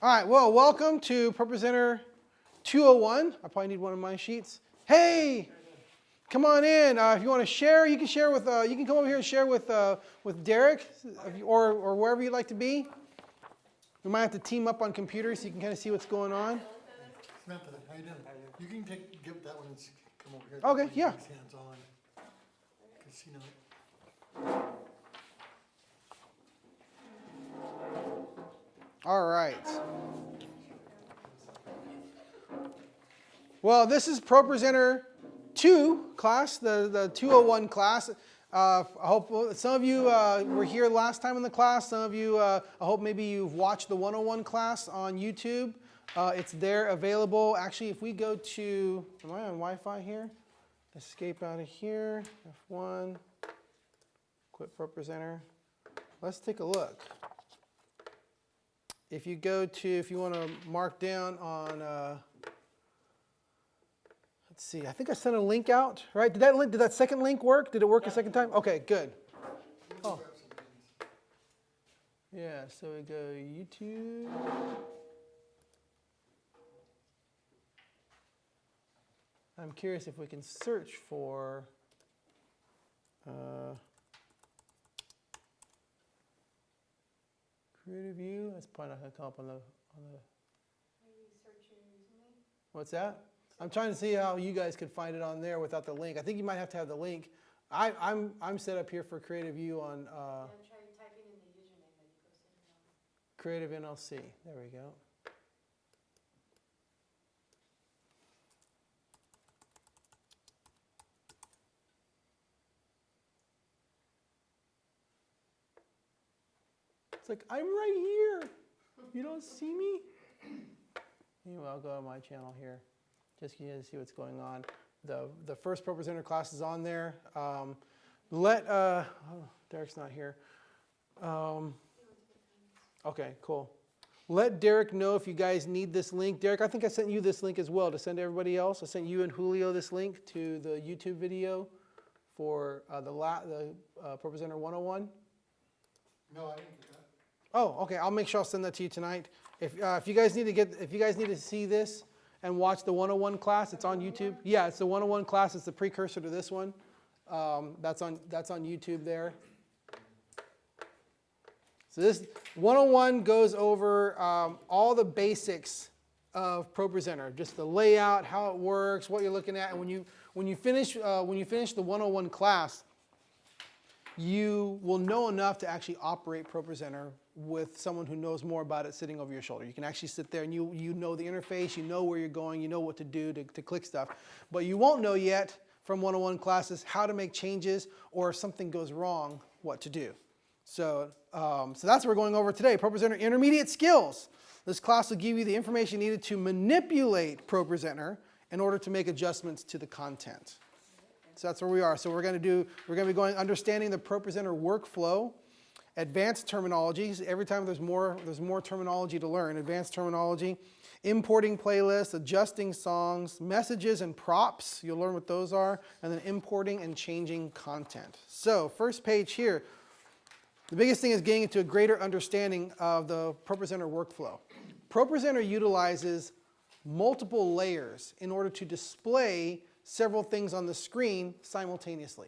All right, well, welcome to ProPresenter 201. I probably need one of my sheets. Hey, come on in. If you want to share, you can share with. You can come over here and share with Derek, or wherever you'd like to be. We might have to team up on computers so you can kind of see what's going on. Samantha, how you doing? You can give that one and come over here. Okay, yeah. Hands on. Casino. All right. Well, this is ProPresenter 2 class, the 201 class. I hope some of you were here last time in the class. Some of you, I hope maybe you've watched the 101 class on YouTube. It's there available. Actually, if we go to, am I on Wi-Fi here? Escape out of here, F1, quit ProPresenter. Let's take a look. If you want to mark down on, let's see, I think I sent a link out, right? Did that second link work? Did it work a second time? Okay, good. Oh. Yeah, so we go YouTube. I'm curious if we can search for, Creative View. That's probably not going to come up on the. Maybe search your username. What's that? I'm trying to see how you guys could find it on there without the link. I think you might have to have the link. I'm set up here for Creative View on Try typing in the username that you posted it on. Creative NLC. There we go. It's like, I'm right here. You don't see me? Anyway, I'll go to my channel here, just so you guys see what's going on. The first ProPresenter class is on there. Derek's not here. Okay, cool. Let Derek know if you guys need this link. Derek, I think I sent you this link as well to send to everybody else. I sent you and Julio this link to the YouTube video for the ProPresenter 101. No, I didn't get that. Oh, okay. I'll make sure I'll send that to you tonight. If you guys need to see this and watch the 101 class, it's on YouTube. Yeah, it's the 101 class. It's the precursor to this one. That's on YouTube there. So this 101 goes over all the basics of ProPresenter, just the layout, how it works, what you're looking at, and when you finish the 101 class, you will know enough to actually operate ProPresenter with someone who knows more about it sitting over your shoulder. You can actually sit there and you know the interface, you know where you're going, you know what to do to click stuff. But you won't know yet from 101 classes how to make changes, or if something goes wrong, what to do. So that's what we're going over today, ProPresenter Intermediate Skills. This class will give you the information needed to manipulate ProPresenter in order to make adjustments to the content. So that's where we are. So we're going to be going understanding the ProPresenter workflow, advanced terminologies. Every time there's more terminology to learn. Advanced terminology, importing playlists, adjusting songs, messages and props. You'll learn what those are, and then importing and changing content. So first page here. The biggest thing is getting into a greater understanding of the ProPresenter workflow. ProPresenter utilizes multiple layers in order to display several things on the screen simultaneously.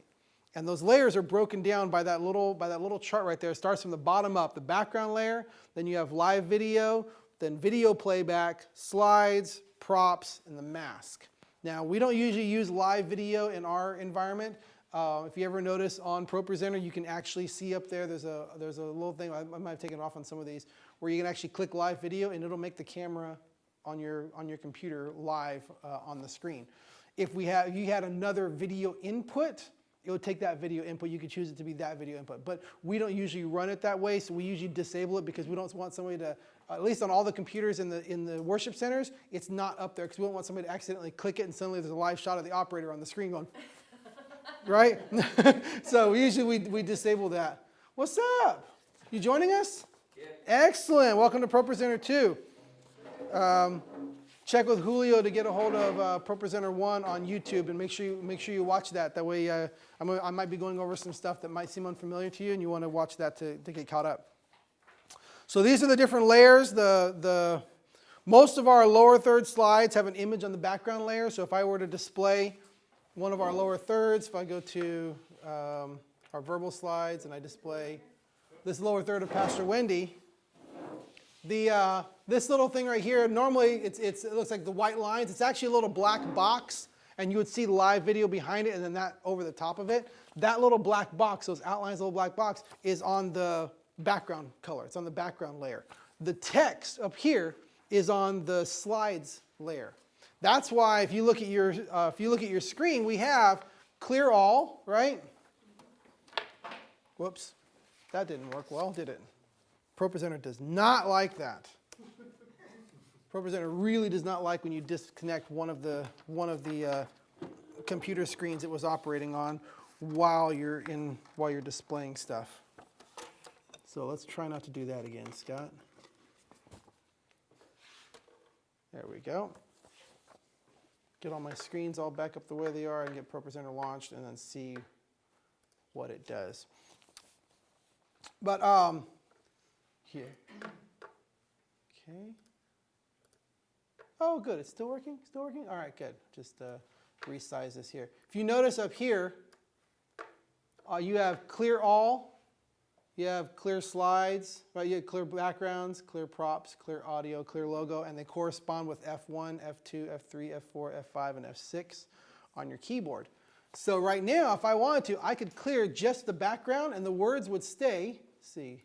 And those layers are broken down by that little chart right there. It starts from the bottom up, the background layer, then you have live video, then video playback, slides, props, and the mask. Now, we don't usually use live video in our environment. If you ever notice on ProPresenter, you can actually see up there, there's a little thing, I might have taken it off on some of these, where you can actually click live video and it'll make the camera on your computer live on the screen. If you had another video input, it would take that video input. You could choose it to be that video input. But we don't usually run it that way, so we usually disable it because we don't want somebody to, at least on all the computers in the worship centers, it's not up there because we don't want somebody to accidentally click it and suddenly there's a live shot of the operator on the screen going, right? So usually we disable that. What's up? You joining us? Yeah. Excellent. Welcome to ProPresenter 2. Check with Julio to get a hold of ProPresenter 1 on YouTube, and make sure you watch that. That way, I might be going over some stuff that might seem unfamiliar to you, and you want to watch that to get caught up. So these are the different layers. Most of our lower third slides have an image on the background layer. So if I were to display one of our lower thirds, if I go to our verbal slides and I display this lower third of Pastor Wendy, this little thing right here, normally it looks like the white lines. It's actually a little black box, and you would see live video behind it and then that over the top of it. That little black box, those outlines, little black box, is on the background color. It's on the background layer. The text up here is on the slides layer. That's why if you look at your screen, we have clear all, right? Whoops, that didn't work well, did it? ProPresenter does not like that. ProPresenter really does not like when you disconnect one of the computer screens it was operating on while you're displaying stuff. So let's try not to do that again, Scott. There we go. Get all my screens all back up the way they are and get ProPresenter launched and then see what it does. But here. Okay. Oh, good. It's still working? Still working? All right, good. Just resize this here. If you notice up here, you have clear all. You have clear slides, right? You have clear backgrounds, clear props, clear audio, clear logo, and they correspond with F1, F2, F3, F4, F5, and F6 on your keyboard. So right now, if I wanted to, I could clear just the background and the words would stay. Let's see.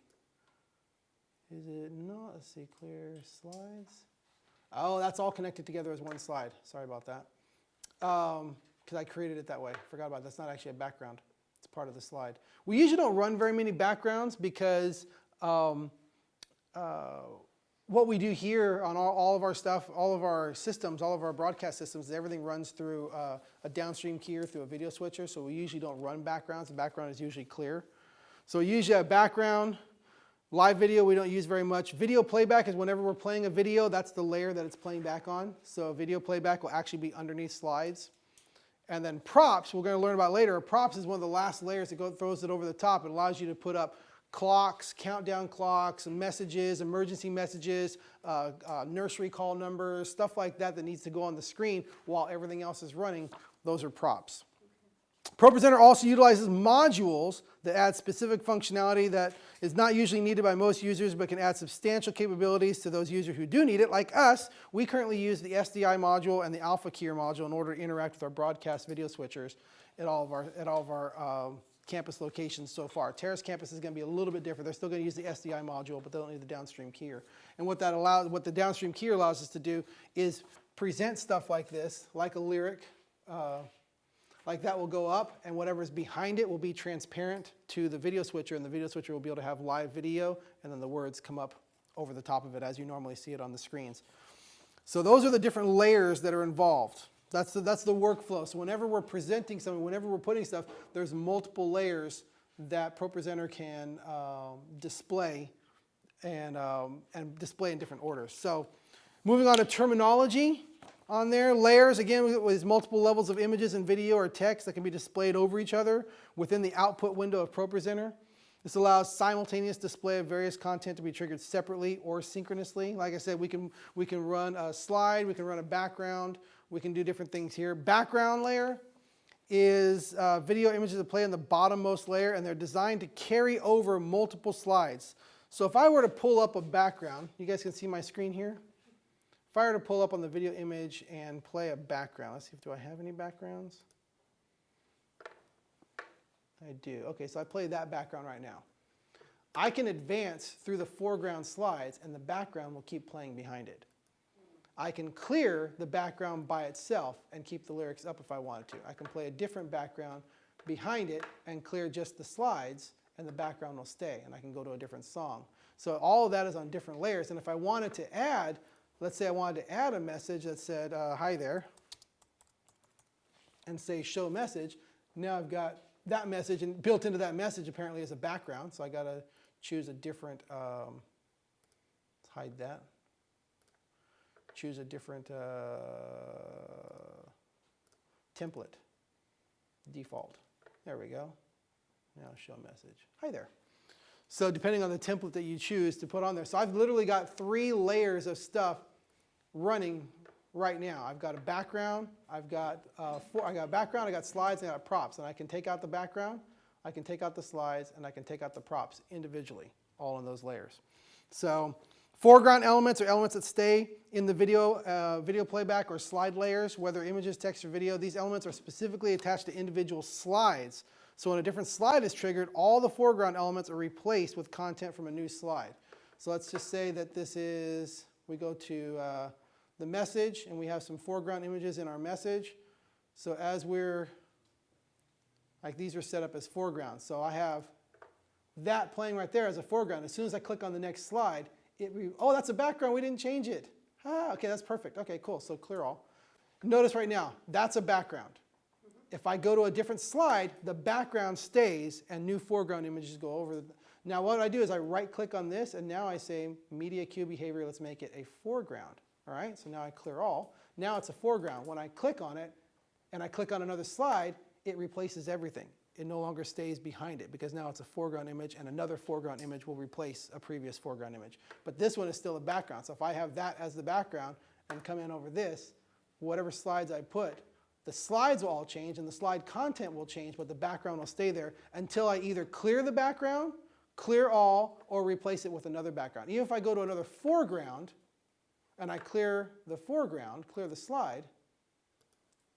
Is it not? Let's see, clear slides. Oh, that's all connected together as one slide. Sorry about that. Because I created it that way. Forgot about it. That's not actually a background. It's part of the slide. We usually don't run very many backgrounds because what we do here on all of our stuff, all of our systems, all of our broadcast systems, everything runs through a downstream keyer through a video switcher. So we usually don't run backgrounds. The background is usually clear. So we usually have background. Live video we don't use very much. Video playback is whenever we're playing a video, that's the layer that it's playing back on. So video playback will actually be underneath slides. And then props, we're going to learn about later. Props is one of the last layers that throws it over the top. It allows you to put up clocks, countdown clocks, messages, emergency messages, nursery call numbers, stuff like that that needs to go on the screen while everything else is running. Those are props. ProPresenter also utilizes modules that add specific functionality that is not usually needed by most users but can add substantial capabilities to those users who do need it. Like us, we currently use the SDI module and the Alpha Keyer module in order to interact with our broadcast video switchers at all of our campus locations so far. Terrace campus is going to be a little bit different. They're still going to use the SDI module, but they don't need the downstream keyer. And what the downstream keyer allows us to do is present stuff like this, like a lyric. Like that will go up, and whatever's behind it will be transparent to the video switcher, and the video switcher will be able to have live video, and then the words come up over the top of it as you normally see it on the screens. So those are the different layers that are involved. That's the workflow. So whenever we're presenting something, whenever we're putting stuff, there's multiple layers that ProPresenter can display and display in different orders. So moving on to terminology. On there, layers, again, with multiple levels of images and video or text that can be displayed over each other within the output window of ProPresenter. This allows simultaneous display of various content to be triggered separately or synchronously. Like I said, we can run a slide, we can run a background, we can do different things here. Background layer is video images that play on the bottommost layer, and they're designed to carry over multiple slides. So if I were to pull up a background, you guys can see my screen here. If I were to pull up on the video image and play a background, let's see, do I have any backgrounds? I do. Okay, so I play that background right now. I can advance through the foreground slides, and the background will keep playing behind it. I can clear the background by itself and keep the lyrics up if I wanted to. I can play a different background behind it and clear just the slides, and the background will stay, and I can go to a different song. So all of that is on different layers, and if I wanted to add, let's say I wanted to add a message that said, hi there, and say show message. Now I've got that message, and built into that message apparently is a background, so I got to choose a different, let's hide that. Choose a different template, default. There we go. Now show message. Hi there. So depending on the template that you choose to put on there. So I've literally got 3 layers of stuff running right now. I've got a background, I got background, I got slides, and I got props. And I can take out the background, I can take out the slides, and I can take out the props individually, all in those layers. So foreground elements are elements that stay in the video playback or slide layers, whether images, text, or video. These elements are specifically attached to individual slides. So when a different slide is triggered, all the foreground elements are replaced with content from a new slide. So let's just say that this is, we go to the message, and we have some foreground images in our message. So as we're, like these are set up as foreground. So I have that playing right there as a foreground. As soon as I click on the next slide, oh, that's a background, we didn't change it. Okay, that's perfect. Okay, cool, so clear all. Notice right now, that's a background. If I go to a different slide, the background stays and new foreground images go over. Now what I do is I right click on this, and now I say media queue behavior, let's make it a foreground. All right, so now I clear all. Now it's a foreground. When I click on it and I click on another slide, it replaces everything. It no longer stays behind it because now it's a foreground image, and another foreground image will replace a previous foreground image. But this one is still a background. So if I have that as the background and come in over this, whatever slides I put, the slides will all change and the slide content will change, but the background will stay there until I either clear the background, clear all, or replace it with another background. Even if I go to another foreground and I clear the foreground, clear the slide,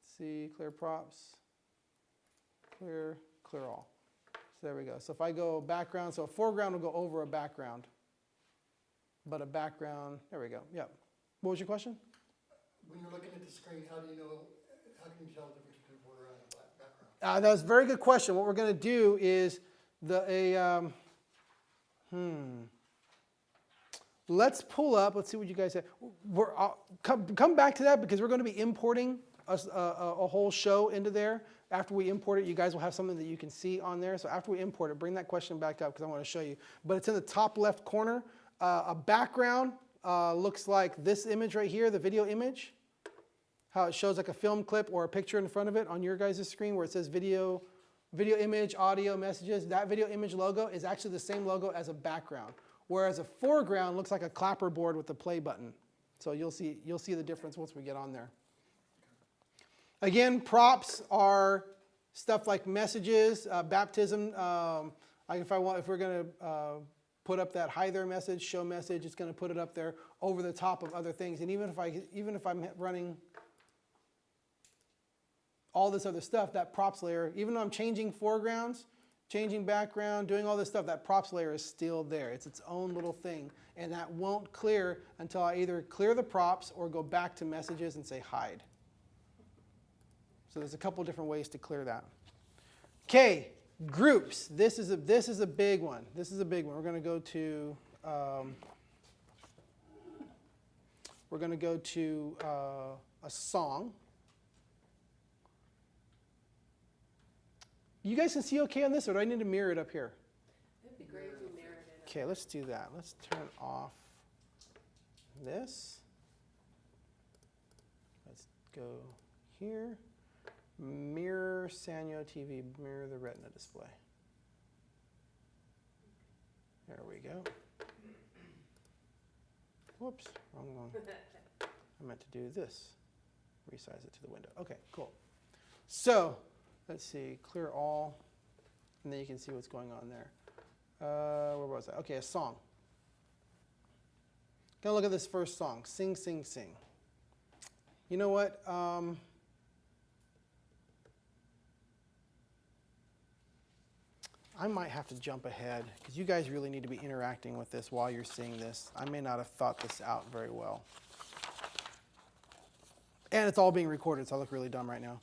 let's see, clear props, clear all. So there we go. So if I go background, so a foreground will go over a background, but a background, there we go, yep. What was your question? When you're looking at the screen, how can you tell the difference between foreground and background? That was a very good question. What we're going to do is let's pull up. Let's see what you guys have. Come back to that because we're going to be importing a whole show into there. After we import it, you guys will have something that you can see on there. So after we import it, bring that question back up because I want to show you. But it's in the top left corner. A background looks like this image right here, the video image. How it shows like a film clip or a picture in front of it on your guys' screen where it says video image, audio, messages. That video image logo is actually the same logo as a background. Whereas a foreground looks like a clapperboard with the play button. So you'll see the difference once we get on there. Again, props are stuff like messages, baptism. If we're going to put up that hi there message, show message, it's going to put it up there over the top of other things. And even if I'm running all this other stuff, that props layer, even though I'm changing foregrounds, changing background, doing all this stuff, that props layer is still there. It's its own little thing. And that won't clear until I either clear the props or go back to messages and say hide. So there's a couple different ways to clear that. Okay, groups. This is a big one. This is a big one. We're going to go to a song. You guys can see okay on this, or do I need to mirror it up here? It'd be great if we mirrored it. Okay, let's do that. Let's turn off this. Let's go here. Mirror Sanyo TV, mirror the Retina display. There we go. Whoops, wrong one. I meant to do this. Resize it to the window. Okay, cool. So, let's see, clear all, and then you can see what's going on there. Where was I? Okay, a song. Gonna look at this first song, Sing, Sing, Sing. You know what? I might have to jump ahead because you guys really need to be interacting with this while you're seeing this. I may not have thought this out very well. And it's all being recorded, so I look really dumb right now.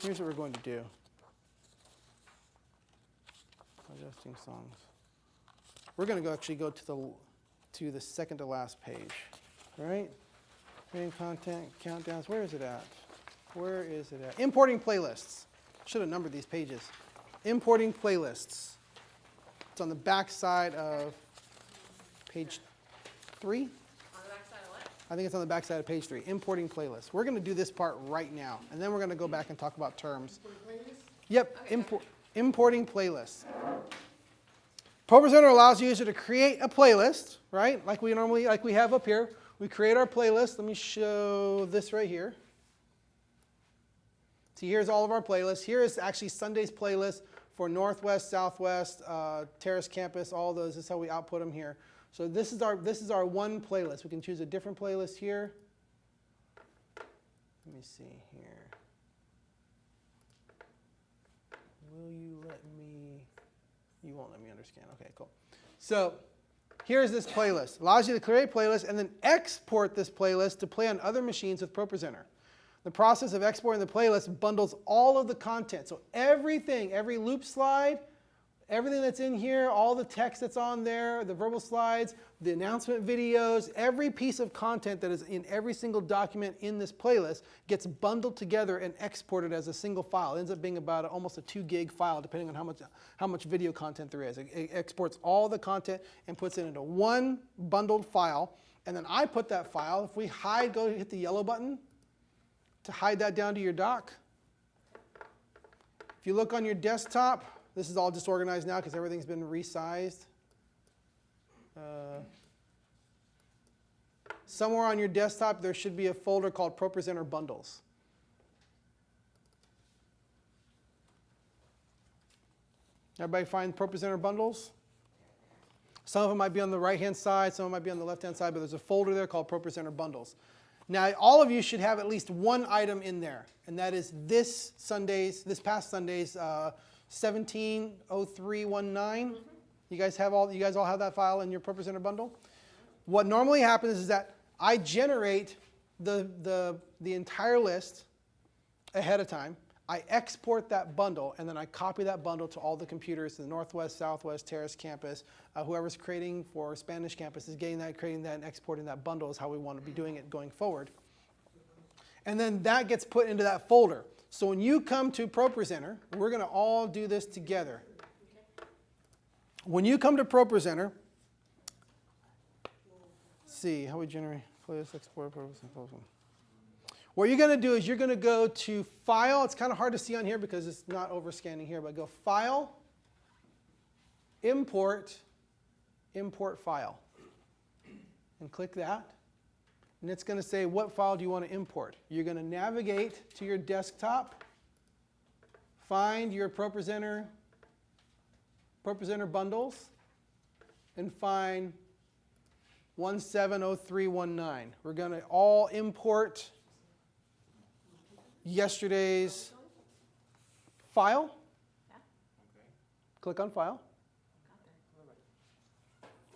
Here's what we're going to do. Adjusting songs. We're going to actually go to the second to last page, right? Creating content, countdowns. Where is it at? Where is it at? Importing playlists. Should have numbered these pages. Importing playlists. It's on the back side of page 3. On the back side of what? I think it's on the back side of page 3. Importing playlists. We're going to do this part right now, and then we're going to go back and talk about terms. Yep, importing playlists. ProPresenter allows the user to create a playlist, right? Like we have up here. We create our playlist. Let me show this right here. See, here's all of our playlists. Here is actually Sunday's playlist for Northwest, Southwest, Terrace Campus, all those. This is how we output them here. So this is our one playlist. We can choose a different playlist here. Let me see here. Will you let me? You won't let me understand. Okay, cool. So here's this playlist. Allows you to create a playlist and then export this playlist to play on other machines with ProPresenter. The process of exporting the playlist bundles all of the content. So everything, every loop slide, everything that's in here, all the text that's on there, the verbal slides, the announcement videos, every piece of content that is in every single document in this playlist gets bundled together and exported as a single file. It ends up being about almost a 2 gig file, depending on how much video content there is. It exports all the content and puts it into one bundled file. And then I put that file, if we hide, go hit the yellow button to hide that down to your dock. If you look on your desktop, this is all disorganized now because everything's been resized. Somewhere on your desktop, there should be a folder called ProPresenter Bundles. Everybody find ProPresenter Bundles? Some of them might be on the right-hand side, some of them might be on the left-hand side, but there's a folder there called ProPresenter Bundles. Now, all of you should have at least one item in there, and that is this past Sunday's 170319. You guys all have that file in your ProPresenter bundle? What normally happens is that I generate the entire list ahead of time. I export that bundle, and then I copy that bundle to all the computers, the Northwest, Southwest, Terrace Campus. Whoever's creating for Spanish Campus is getting that, creating that, and exporting that bundle is how we want to be doing it going forward. And then that gets put into that folder. So when you come to ProPresenter, we're going to all do this together. When you come to ProPresenter, see how we generate playlist export ProPresenter. What you're going to do is you're going to go to File. It's kind of hard to see on here because it's not overscanning here, but go File, Import, Import File. And click that. And it's going to say, what file do you want to import? You're going to navigate to your desktop, find your ProPresenter bundles, and find 170319. We're going to all import yesterday's file. Yeah. Click on File.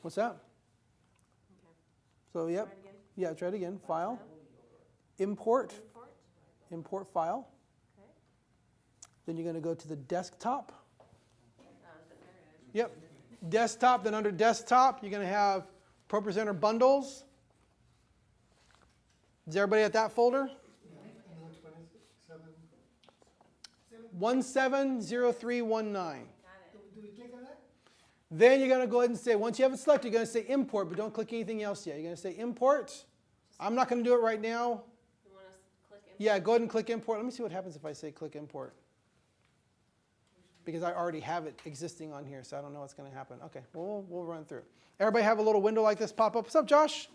What's that? Okay. So, yep. Try it again. Yeah, try it again. File. Import. Import. Import file. Okay. Then you're going to go to the desktop. There it is. Yep. Desktop. Then under desktop, you're going to have ProPresenter bundles. Is everybody at that folder? And which one is it? 170319. Got it. Do we click on that? Then you're going to go ahead and say, once you have it selected, you're going to say import, but don't click anything else yet. You're going to say import. I'm not going to do it right now. You want us to click import? Yeah, go ahead and click import. Let me see what happens if I say click import. Because I already have it existing on here, so I don't know what's going to happen. Okay, we'll run through. Everybody have a little window like this pop up. What's up, Josh?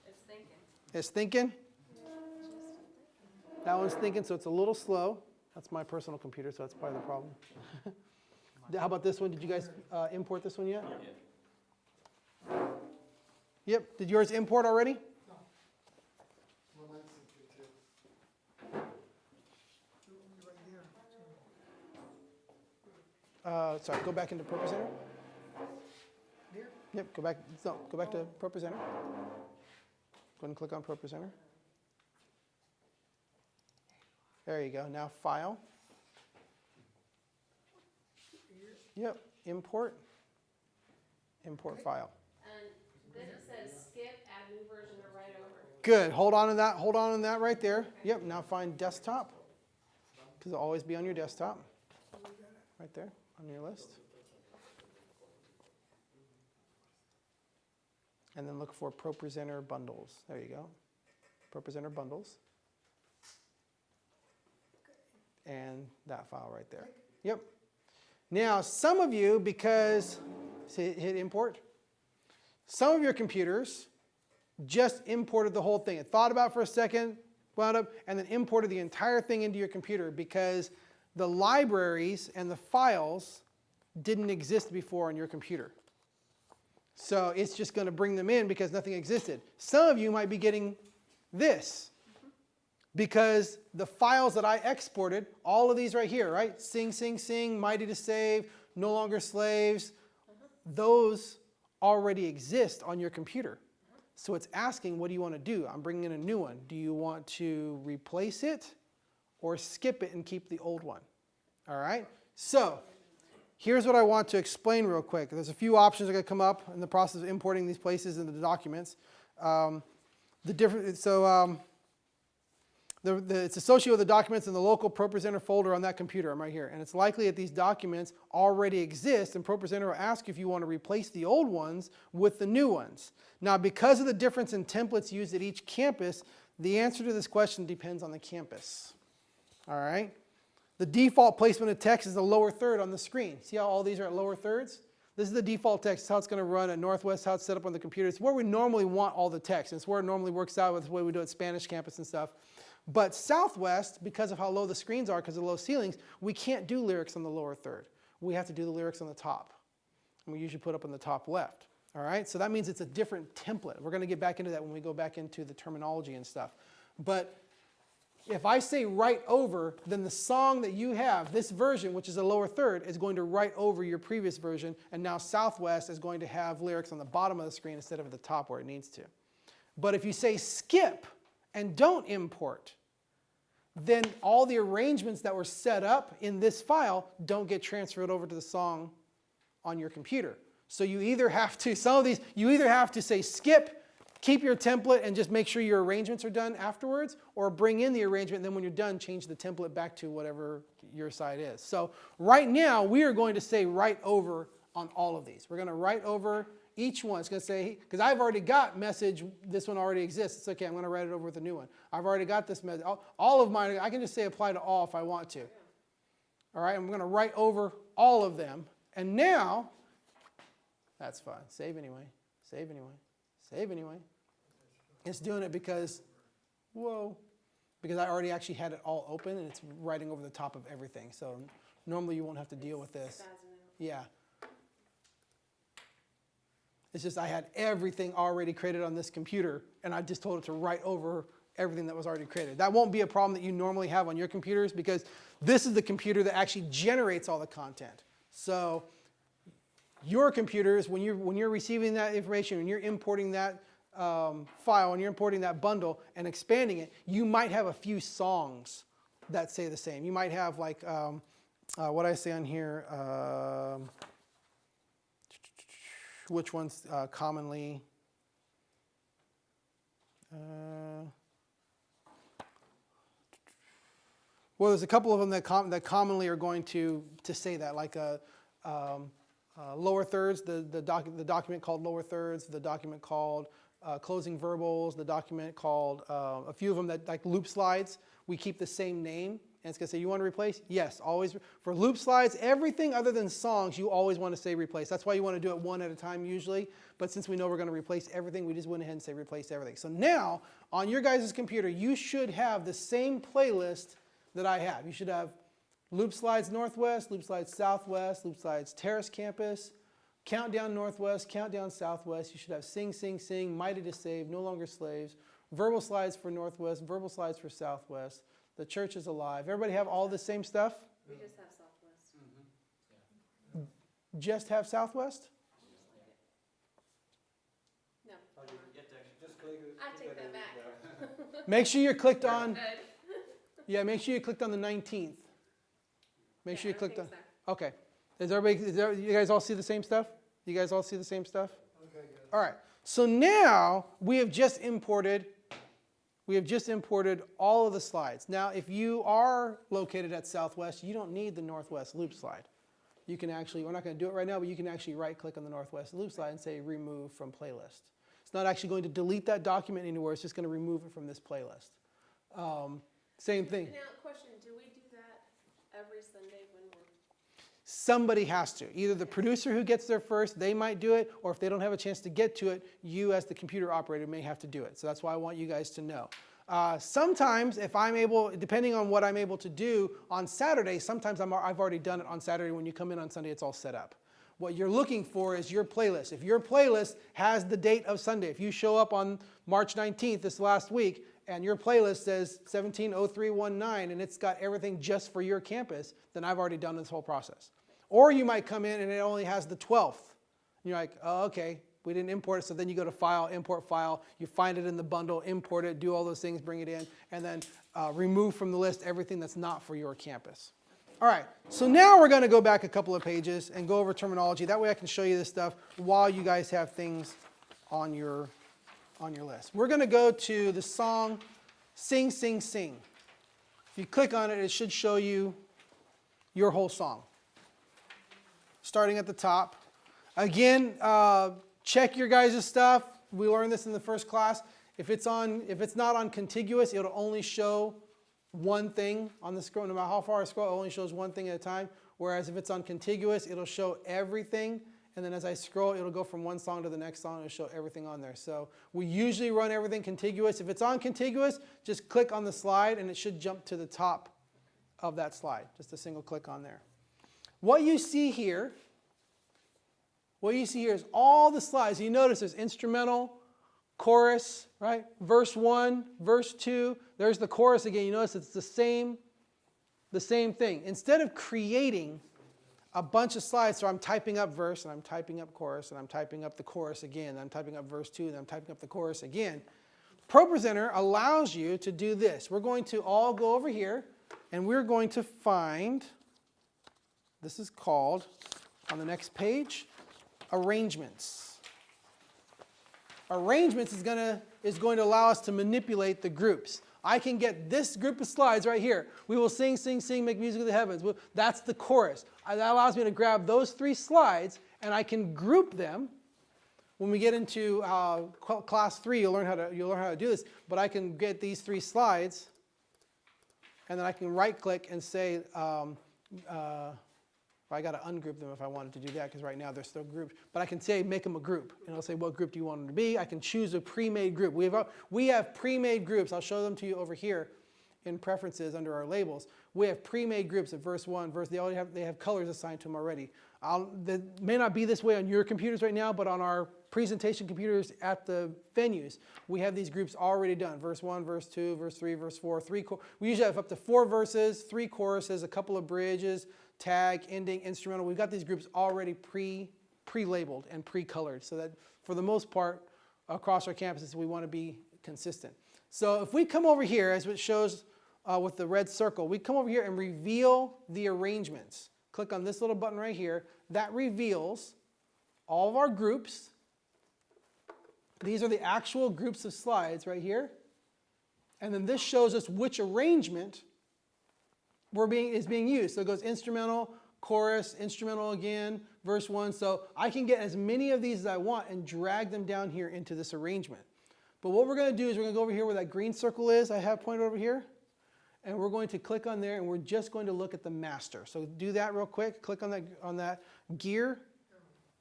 It's thinking. It's thinking. That one's thinking, so it's a little slow. That's my personal computer, so that's probably the problem. How about this one? Did you guys import this one yet? Yeah. Yep. Did yours import already? No. Well, mine's too. Right there. Sorry, go back into ProPresenter. Here? Yep, go back to ProPresenter. Go ahead and click on ProPresenter. There you go. Now File. Yep, Import. Import file. And then it says skip, add new version, or right over. Good. Hold on to that. Hold on to that right there. Yep. Now find desktop, because it'll always be on your desktop. Right there on your list. And then look for ProPresenter bundles. There you go. ProPresenter bundles. And that file right there. Yep. Now, some of you, because, hit import. Some of your computers just imported the whole thing. It thought about it for a second, wound up, and then imported the entire thing into your computer because the libraries and the files didn't exist before on your computer. So it's just going to bring them in because nothing existed. Some of you might be getting this because the files that I exported, all of these right here, right? Sing, sing, sing, mighty to save, no longer slaves, those already exist on your computer. So it's asking, what do you want to do? I'm bringing in a new one. Do you want to replace it or skip it and keep the old one? All right? So here's what I want to explain real quick. There's a few options that are going to come up in the process of importing these places into the documents. It's associated with the documents in the local ProPresenter folder on that computer. I'm right here. And it's likely that these documents already exist, and ProPresenter will ask you if you want to replace the old ones with the new ones. Now, because of the difference in templates used at each campus, the answer to this question depends on the campus. All right? The default placement of text is the lower third on the screen. See how all these are at lower thirds? This is the default text. It's how it's going to run at Northwest, how it's set up on the computer. It's where we normally want all the text. It's where it normally works out with the way we do it at Spanish campus and stuff. But Southwest, because of how low the screens are, because of the low ceilings, we can't do lyrics on the lower third. We have to do the lyrics on the top. And we usually put up on the top left. All right? So that means it's a different template. We're going to get back into that when we go back into the terminology and stuff. But if I say write over, then the song that you have, this version, which is a lower third, is going to write over your previous version. And now Southwest is going to have lyrics on the bottom of the screen instead of at the top where it needs to. But if you say skip and don't import, then all the arrangements that were set up in this file don't get transferred over to the song on your computer. So you either have to, some of these, you either have to say skip, keep your template and just make sure your arrangements are done afterwards, or bring in the arrangement and then when you're done, change the template back to whatever your side is. So right now, we are going to say write over on all of these. We're going to write over each one. It's going to say, because I've already got message, this one already exists. It's okay, I'm going to write it over with a new one. I've already got this message. All of mine, I can just say apply to all if I want to. All right, I'm going to write over all of them. And now, that's fine. Save anyway, save anyway, save anyway. It's doing it because, whoa, because I already actually had it all open and it's writing over the top of everything. So normally you won't have to deal with this. Yeah. It's just I had everything already created on this computer and I just told it to write over everything that was already created. That won't be a problem that you normally have on your computers because this is the computer that actually generates all the content. So your computers, when you're receiving that information, when you're importing that file, when you're importing that bundle and expanding it, you might have a few songs that say the same. You might have like, what I say on here, which ones commonly, well, there's a couple of them that commonly are going to say that, like lower thirds, the document called lower thirds, the document called closing verbals, the document called, a few of them that like loop slides, we keep the same name. And it's going to say, you want to replace? Yes, always. For loop slides, everything other than songs, you always want to say replace. That's why you want to do it one at a time usually. But since we know we're going to replace everything, we just went ahead and say replace everything. So now, on your guys' computer, you should have the same playlist that I have. You should have loop slides Northwest, loop slides Southwest, loop slides Terrace Campus, countdown Northwest, countdown Southwest. You should have sing, sing, sing, mighty to save, no longer slaves, verbal slides for Northwest, verbal slides for Southwest. The church is alive. Everybody have all the same stuff? We just have Southwest. Just have Southwest? No. I take that back. Make sure you're clicked on, Good. yeah, make sure you clicked on the 19th. Make sure you clicked on, everything's okay. You guys all see the same stuff? You guys all see the same stuff? Okay, good. All right. So now we have just imported all of the slides. Now, if you are located at Southwest, you don't need the Northwest loop slide. You can actually, we're not going to do it right now, but you can actually right-click on the Northwest loop slide and say remove from playlist. It's not actually going to delete that document anywhere. It's just going to remove it from this playlist. Same thing. Now, question, do we do that every Sunday when we're? Somebody has to. Either the producer who gets there first, they might do it, or if they don't have a chance to get to it, you as the computer operator may have to do it. So that's why I want you guys to know. Sometimes if I'm able, depending on what I'm able to do on Saturday, sometimes I've already done it on Saturday. When you come in on Sunday, it's all set up. What you're looking for is your playlist. If your playlist has the date of Sunday, if you show up on March 19th this last week and your playlist says 170319 and it's got everything just for your campus, then I've already done this whole process. Or you might come in and it only has the 12th. And you're like, oh, okay, we didn't import it. So then you go to File, Import File, you find it in the bundle, import it, do all those things, bring it in, and then remove from the list everything that's not for your campus. All right, so now we're going to go back a couple of pages and go over terminology. That way I can show you this stuff while you guys have things on your list. We're going to go to the song Sing, Sing, Sing. If you click on it, it should show you your whole song. Starting at the top. Again, check your guys' stuff. We learned this in the first class. If it's not on contiguous, it'll only show one thing on the scroll. No matter how far I scroll, it only shows one thing at a time. Whereas if it's on contiguous, it'll show everything. And then as I scroll, it'll go from one song to the next song and it'll show everything on there. So we usually run everything contiguous. If it's on contiguous, just click on the slide and it should jump to the top of that slide. Just a single click on there. What you see here is all the slides. You notice there's instrumental, chorus, right? Verse 1, verse 2. There's the chorus again. You notice it's the same thing. Instead of creating a bunch of slides, so I'm typing up verse, and I'm typing up chorus, and I'm typing up the chorus again, and I'm typing up verse 2, and I'm typing up the chorus again. ProPresenter allows you to do this. We're going to all go over here, and we're going to find, this is called, on the next page, arrangements. Arrangements is going to allow us to manipulate the groups. I can get this group of slides right here. We will sing, sing, sing, make music of the heavens. That's the chorus. That allows me to grab those 3 slides and I can group them. When we get into class 3, you'll learn how to do this. But I can get these 3 slides and then I can right click and say, I got to ungroup them if I wanted to do that because right now they're still grouped. But I can say make them a group, and it'll say what group do you want them to be. I can choose a pre-made group. We have pre-made groups. I'll show them to you over here in preferences under our labels. We have pre-made groups at verse 1, they have colors assigned to them already. That may not be this way on your computers right now, but on our presentation computers at the venues, we have these groups already done. Verse 1, verse 2, verse 3, verse 4. We usually have up to 4 verses, 3 choruses, a couple of bridges, tag, ending, instrumental. We've got these groups already pre-labeled and pre-colored so that for the most part across our campuses we want to be consistent. So if we come over here, as it shows with the red circle, we come over here and reveal the arrangements. Click on this little button right here. That reveals all of our groups. These are the actual groups of slides right here. And then this shows us which arrangement is being used. So it goes instrumental, chorus, instrumental again, verse 1. So I can get as many of these as I want and drag them down here into this arrangement. But what we're going to do is we're going to go over here where that green circle is, I have pointed over here. And we're going to click on there and we're just going to look at the master. So do that real quick. Click on that gear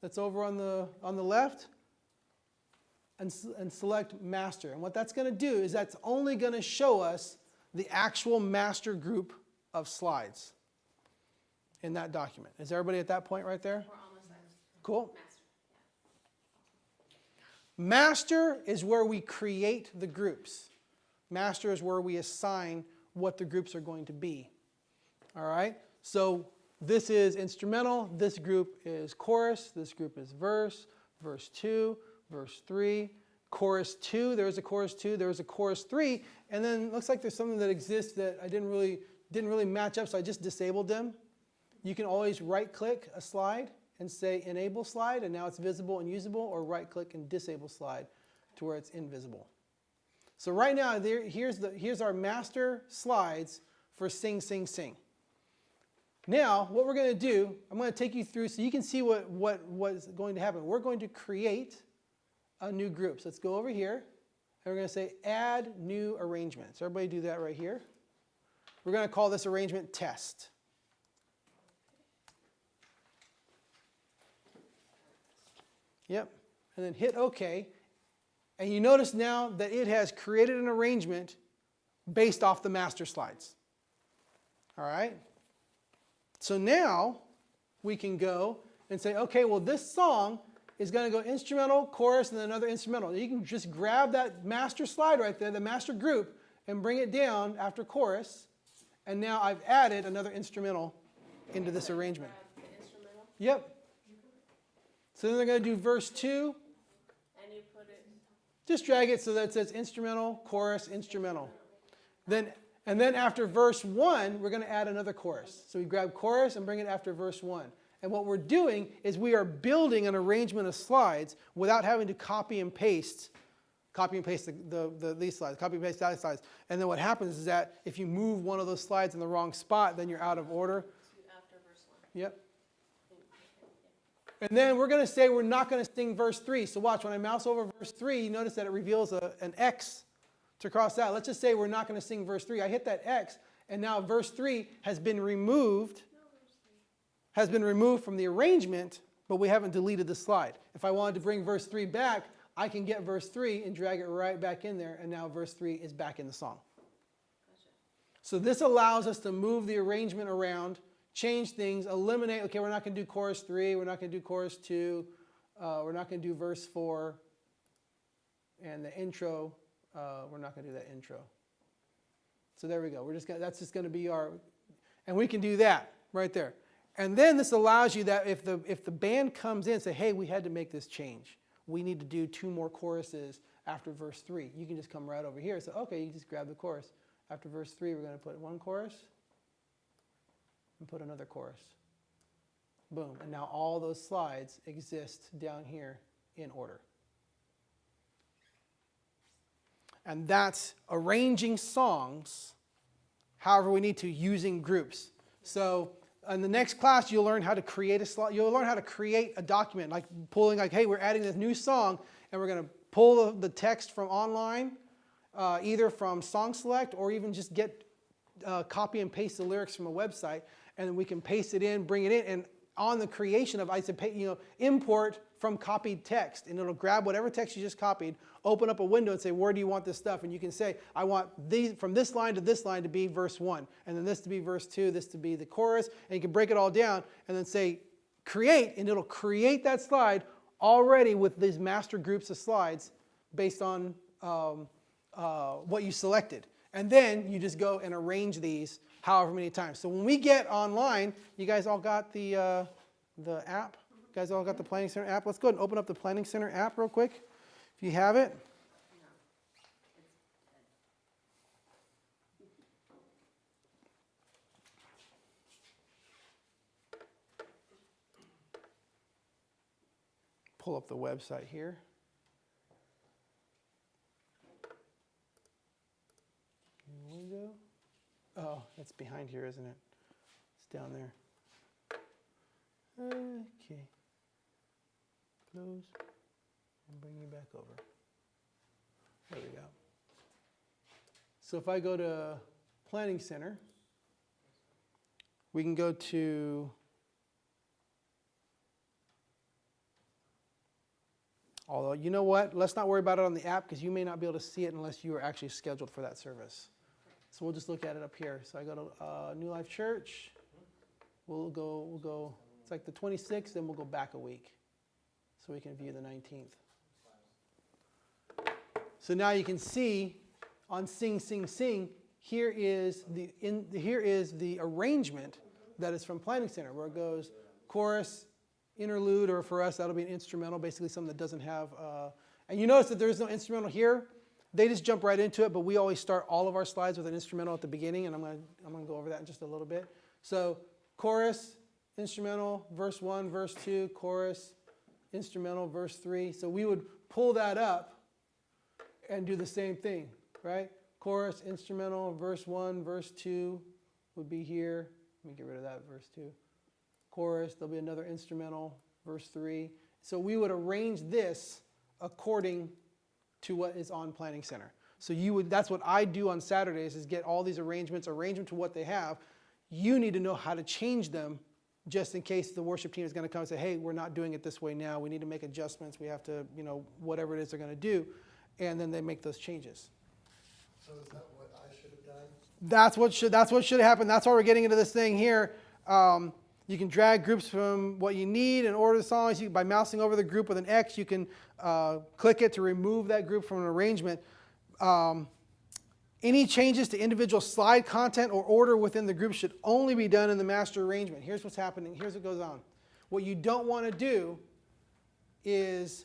that's over on the left and select master. And what that's going to do is that's only going to show us the actual master group of slides in that document. Is everybody at that point right there? We're almost there. Cool. Master. Master is where we create the groups. Master is where we assign what the groups are going to be. All right? So this is instrumental, this group is chorus, this group is verse 2, verse 3, chorus 2, there's a chorus 2, there's a chorus 3, and then it looks like there's something that exists that I didn't really match up, so I just disabled them. You can always right-click a slide and say Enable Slide, and now it's visible and usable, or right-click and Disable Slide to where it's invisible. So right now, here's our master slides for Sing, Sing, Sing. Now, what we're going to do, I'm going to take you through so you can see what's going to happen. We're going to create a new group. So let's go over here, and we're going to say Add New Arrangements. Everybody do that right here. We're going to call this arrangement Test. Yep. And then hit OK. And you notice now that it has created an arrangement based off the master slides. All right? So now we can go and say, okay, well, this song is going to go instrumental, chorus, and then another instrumental. You can just grab that master slide right there, the master group, and bring it down after chorus. And now I've added another instrumental into this arrangement. Grab the instrumental, Yep. So then they're going to do verse 2. and you put it, Just drag it so that it says instrumental, chorus, instrumental. And then after verse 1, we're going to add another chorus. So we grab chorus and bring it after verse 1. And what we're doing is we are building an arrangement of slides without having to copy and paste these slides, copy and paste that slides. And then what happens is that if you move one of those slides in the wrong spot, then you're out of order. to after verse 1. Yep. And then we're going to say we're not going to sing verse 3. So watch, when I mouse over verse 3, you notice that it reveals an X to cross out. Let's just say we're not going to sing verse 3. I hit that X, and now verse 3 has been removed from the arrangement, but we haven't deleted the slide. If I wanted to bring verse 3 back, I can get verse 3 and drag it right back in there, and now verse 3 is back in the song. Gotcha. So this allows us to move the arrangement around, change things, eliminate, okay, we're not going to do chorus 3, we're not going to do chorus 2, we're not going to do verse 4, and the intro, we're not going to do that intro. So there we go. That's just going to be our, and we can do that right there. And then this allows you that if the band comes in and say, hey, we had to make this change. We need to do 2 more choruses after verse 3. You can just come right over here and say, okay, you just grab the chorus. After verse 3, we're going to put 1 chorus and put another chorus. Boom. And now all those slides exist down here in order. And that's arranging songs however we need to using groups. So in the next class, you'll learn how to create a slide. You'll learn how to create a document, like pulling, like, hey, we're adding this new song, and we're going to pull the text from online, either from Song Select or even just get copy and paste the lyrics from a website, and then we can paste it in, bring it in, and on the creation of, I said, import from copied text, and it'll grab whatever text you just copied, open up a window and say, where do you want this stuff? And you can say, I want these from this line to be verse 1, and then this to be verse 2, this to be the chorus, and you can break it all down and then say, create, and it'll create that slide already with these master groups of slides based on what you selected. And then you just go and arrange these however many times. So when we get online, you guys all got the app? You guys all got the Planning Center app? Let's go ahead and open up the Planning Center app real quick, if you have it. Pull up the website here. Window. Oh, it's behind here, isn't it? It's down there. Okay. Close and bring you back over. There we go. So if I go to Planning Center, we can go to although, you know what? Let's not worry about it on the app because you may not be able to see it unless you are actually scheduled for that service. So we'll just look at it up here. So I go to New Life Church. We'll go, it's like the 26th, then we'll go back a week. So we can view the 19th. So now you can see on Sing, Sing, Sing, here is the arrangement that is from Planning Center, where it goes chorus, interlude, or for us, that'll be an instrumental, basically something that doesn't have, and you notice that there is no instrumental here. They just jump right into it, but we always start all of our slides with an instrumental at the beginning, and I'm going to go over that in just a little bit. So chorus, instrumental, verse 1, verse 2, chorus, instrumental, verse 3. So we would pull that up and do the same thing, right? Chorus, instrumental, verse 1, verse 2 would be here. Let me get rid of that, verse 2. Chorus, there'll be another instrumental, verse 3. So we would arrange this according to what is on Planning Center. So that's what I do on Saturdays, is get all these arrangements, arrange them to what they have. You need to know how to change them just in case the worship team is going to come and say, hey, we're not doing it this way now. We need to make adjustments. We have to, whatever it is they're going to do. And then they make those changes. So is that what I should have done? That's what should happen. That's why we're getting into this thing here. You can drag groups from what you need and order the songs. By mousing over the group with an X, you can click it to remove that group from an arrangement. Any changes to individual slide content or order within the group should only be done in the master arrangement. Here's what's happening. Here's what goes on. What you don't want to do is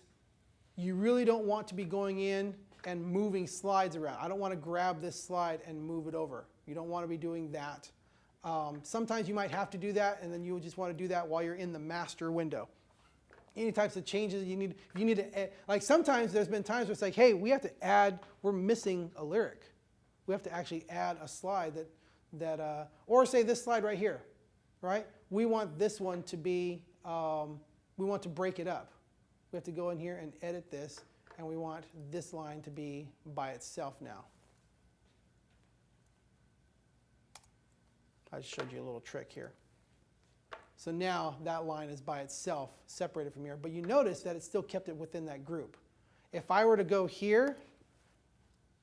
you really don't want to be going in and moving slides around. I don't want to grab this slide and move it over. You don't want to be doing that. Sometimes you might have to do that, and then you just want to do that while you're in the master window. Any types of changes you need to, like sometimes there's been times where it's like, hey, we have to add, we're missing a lyric. We have to actually add a slide or say this slide right here, right? We want this one to be, we want to break it up. We have to go in here and edit this, and we want this line to be by itself now. I just showed you a little trick here. So now that line is by itself, separated from here, but you notice that it still kept it within that group. If I were to go here,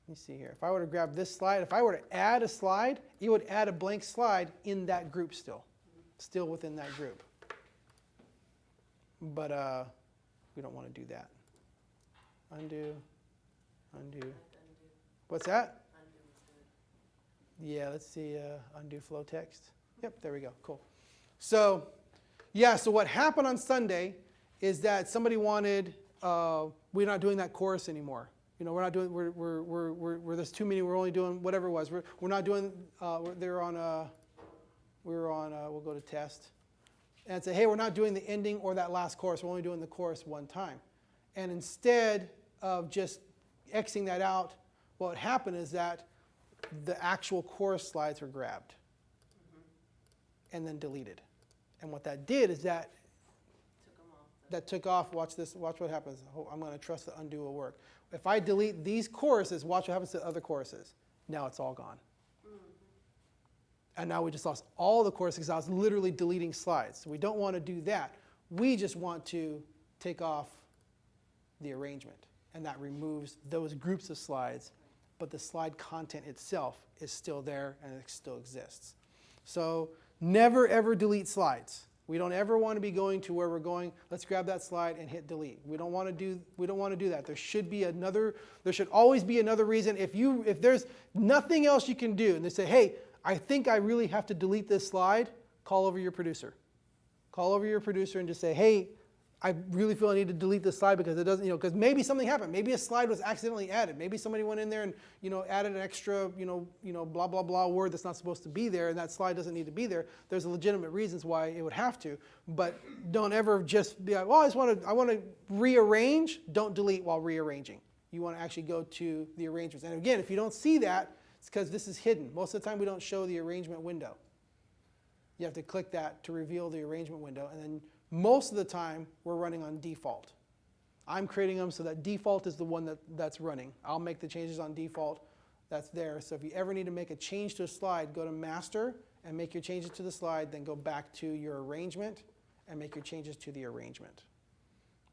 let me see here. If I were to grab this slide, if I were to add a slide, it would add a blank slide in that group still within that group. But we don't want to do that. Undo. What's that? Yeah, let's see, undo flow text. Yep, there we go, cool. So, yeah, so what happened on Sunday is that somebody wanted, we're not doing that chorus anymore. We're not doing, there's too many, we're only doing whatever it was. We're not doing, we'll go to test. And say, hey, we're not doing the ending or that last chorus. We're only doing the chorus one time. And instead of just Xing that out, what happened is that the actual chorus slides were grabbed and then deleted. And what that did is that took off. Watch this. Watch what happens. I'm going to trust the undo will work. If I delete these choruses, watch what happens to other choruses. Now it's all gone. And now we just lost all the choruses because I was literally deleting slides. So we don't want to do that. We just want to take off the arrangement. And that removes those groups of slides. But the slide content itself is still there and it still exists. So never ever delete slides. We don't ever want to be going to where we're going. Let's grab that slide and hit delete. We don't want to do that. There should always be another reason. If there's nothing else you can do, and they say, hey, I think I really have to delete this slide, call over your producer. Call over your producer and just say, hey, I really feel I need to delete this slide because it doesn't, because maybe something happened. Maybe a slide was accidentally added. Maybe somebody went in there and, added an extra, blah, blah, blah word that's not supposed to be there, and that slide doesn't need to be there. There's legitimate reasons why it would have to, but don't ever just be like, well, I want to rearrange. Don't delete while rearranging. You want to actually go to the arrangements. And again, if you don't see that, it's because this is hidden. Most of the time we don't show the arrangement window. You have to click that to reveal the arrangement window, and then most of the time, we're running on default. I'm creating them so that default is the one that's running. I'll make the changes on default. That's there. So if you ever need to make a change to a slide, go to Master and make your changes to the slide, then go back to your arrangement and make your changes to the arrangement.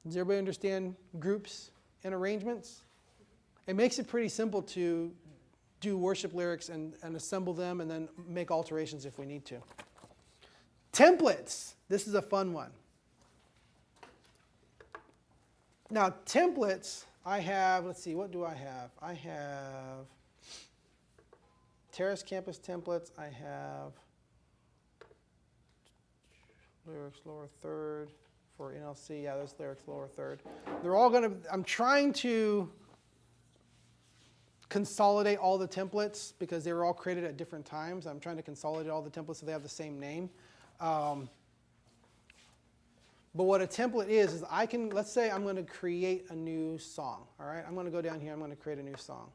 Does everybody understand groups and arrangements? It makes it pretty simple to do worship lyrics and assemble them and then make alterations if we need to. Templates. This is a fun one. Now, templates, I have, let's see, what do I have? I have Terrace Campus templates. I have lyrics lower third for NLC. Yeah, there's lyrics lower third. They're all going to, I'm trying to consolidate all the templates because they were all created at different times. I'm trying to consolidate all the templates so they have the same name. But what a template is I can, let's say I'm going to create a new song, all right? I'm going to go down here, I'm going to create a new song.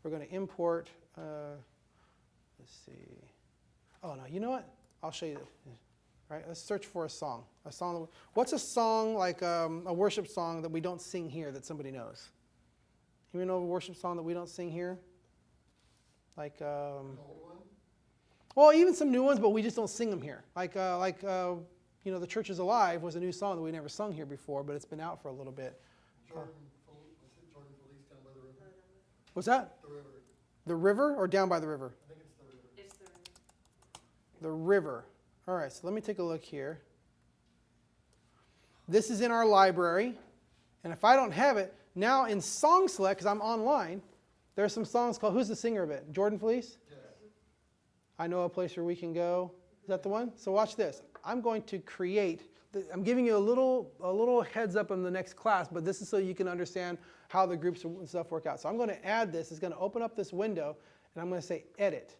We're going to import, let's see. Oh, no, you know what? I'll show you this. All right, let's search for a song. What's a song like a worship song that we don't sing here that somebody knows? You know a worship song that we don't sing here? Like, An old one? well, even some new ones, but we just don't sing them here. Like You know, The Church is Alive was a new song that we never sung here before, but it's been out for a little bit. Jordan Felice down by the river. What's that? The river. The river or down by the river? I think it's the river. It's the river. The river. All right, so let me take a look here. This is in our library. And if I don't have it, now in Song Select, because I'm online, there are some songs called, who's the singer of it? Jordan Felice? Yes. I Know a Place Where We Can Go. Is that the one? So watch this. I'm going to create, I'm giving you a little heads up in the next class, but this is so you can understand how the groups and stuff work out. So I'm going to add this. It's going to open up this window, and I'm going to say Edit.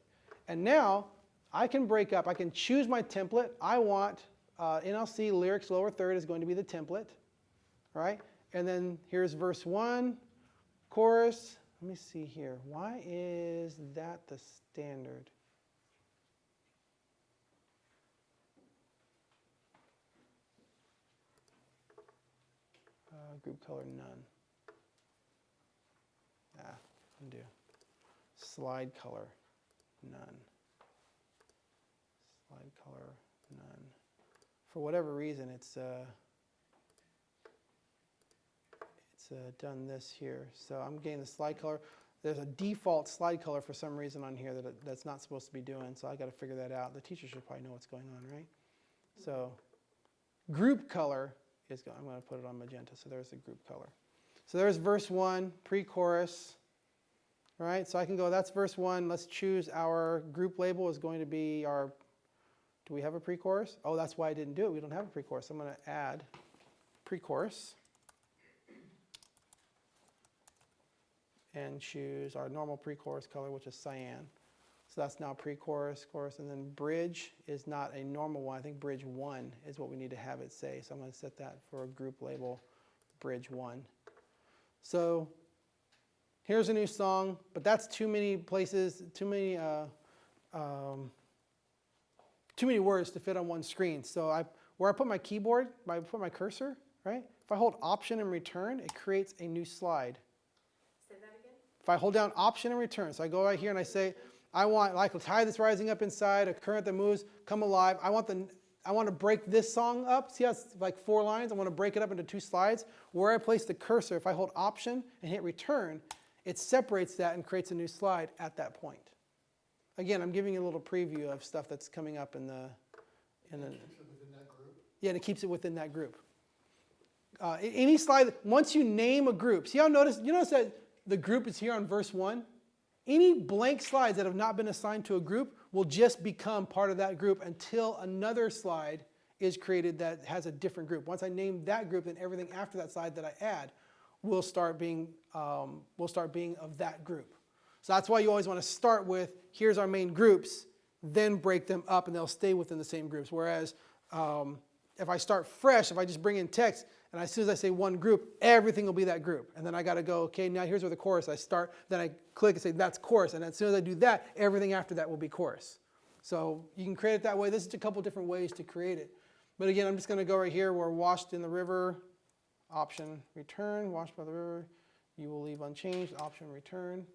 And now I can break up. I can choose my template. I want NLC lyrics lower third is going to be the template, right? And then here's verse 1, chorus. Let me see here. Why is that the standard? Group color, none. Undo. Slide color, none. Slide color, none. For whatever reason, it's done this here. So I'm getting the slide color. There's a default slide color for some reason on here that's not supposed to be doing, so I got to figure that out. The teacher should probably know what's going on, right? So group color is going. I'm going to put it on magenta. So there's the group color. So there's verse 1, pre-chorus. All right, so I can go, that's verse 1. Let's choose our group label is going to be our, do we have a pre-chorus? Oh, that's why I didn't do it. We don't have a pre-chorus. I'm going to add pre-chorus and choose our normal pre-chorus color, which is cyan. So that's now pre-chorus, chorus, and then bridge is not a normal one. I think bridge 1 is what we need to have it say. So I'm going to set that for a group label, bridge 1. So here's a new song, but that's too many places, too many words to fit on one screen. So where I put my keyboard, I put my cursor, right? If I hold Option and Return, it creates a new slide. Say that again? If I hold down Option and Return, so I go right here and I say, I want like a tide that's rising up inside, a current that moves, come alive. I want to break this song up. See how it's like 4 lines? I want to break it up into 2 slides. Where I place the cursor, if I hold Option and hit Return, it separates that and creates a new slide at that point. Again, I'm giving you a little preview of stuff that's coming up in the. Keeps it within that group. Yeah, and it keeps it within that group. Any slide, once you name a group, see how you notice that the group is here on verse 1? Any blank slides that have not been assigned to a group will just become part of that group until another slide is created that has a different group. Once I name that group, then everything after that slide that I add will start being of that group. So that's why you always want to start with, here's our main groups, then break them up and they'll stay within the same groups. Whereas if I start fresh, if I just bring in text, and as soon as I say one group, everything will be that group. And then I got to go, okay, now here's where the chorus, I start, then I click and say that's chorus. And as soon as I do that, everything after that will be chorus. So you can create it that way. This is a couple different ways to create it. But again, I'm just going to go right here. We're washed in the river. Option, return, washed by the river. You will leave unchanged. Option, return.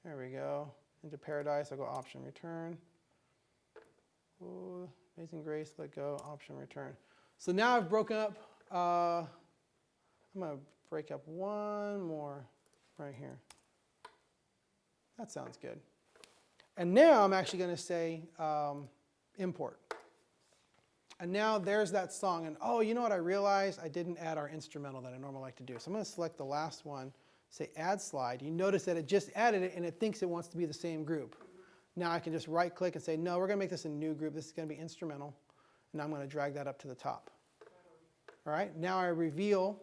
There we go. Into paradise, I'll go option, return. Ooh, amazing grace, let go, option, return. So now I've broken up, I'm going to break up one more right here. That sounds good. And now I'm actually going to say import. And now there's that song. And oh, you know what I realized? I didn't add our instrumental that I normally like to do. So I'm going to select the last one, say add slide. You notice that it just added it and it thinks it wants to be the same group. Now I can just right click and say, no, we're going to make this a new group. This is going to be instrumental. And I'm going to drag that up to the top. All right, now I reveal,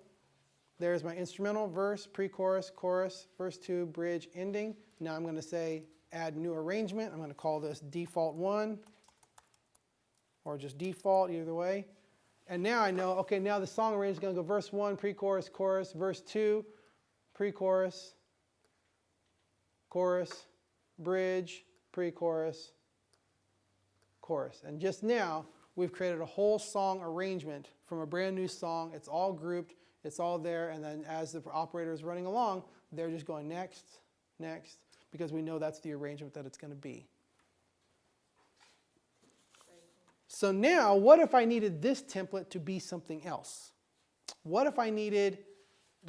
there's my instrumental, verse, pre-chorus, chorus, verse 2, bridge, ending. Now I'm going to say add new arrangement. I'm going to call this default 1 or just default, either way. And now I know, okay, now the song arrangement is going to go verse 1, pre-chorus, chorus, verse 2, pre-chorus, chorus, bridge, pre-chorus, chorus. And just now, we've created a whole song arrangement from a brand new song. It's all grouped, it's all there, and then as the operator is running along, they're just going next, next, because we know that's the arrangement that it's going to be. So now, what if I needed this template to be something else? What if I needed,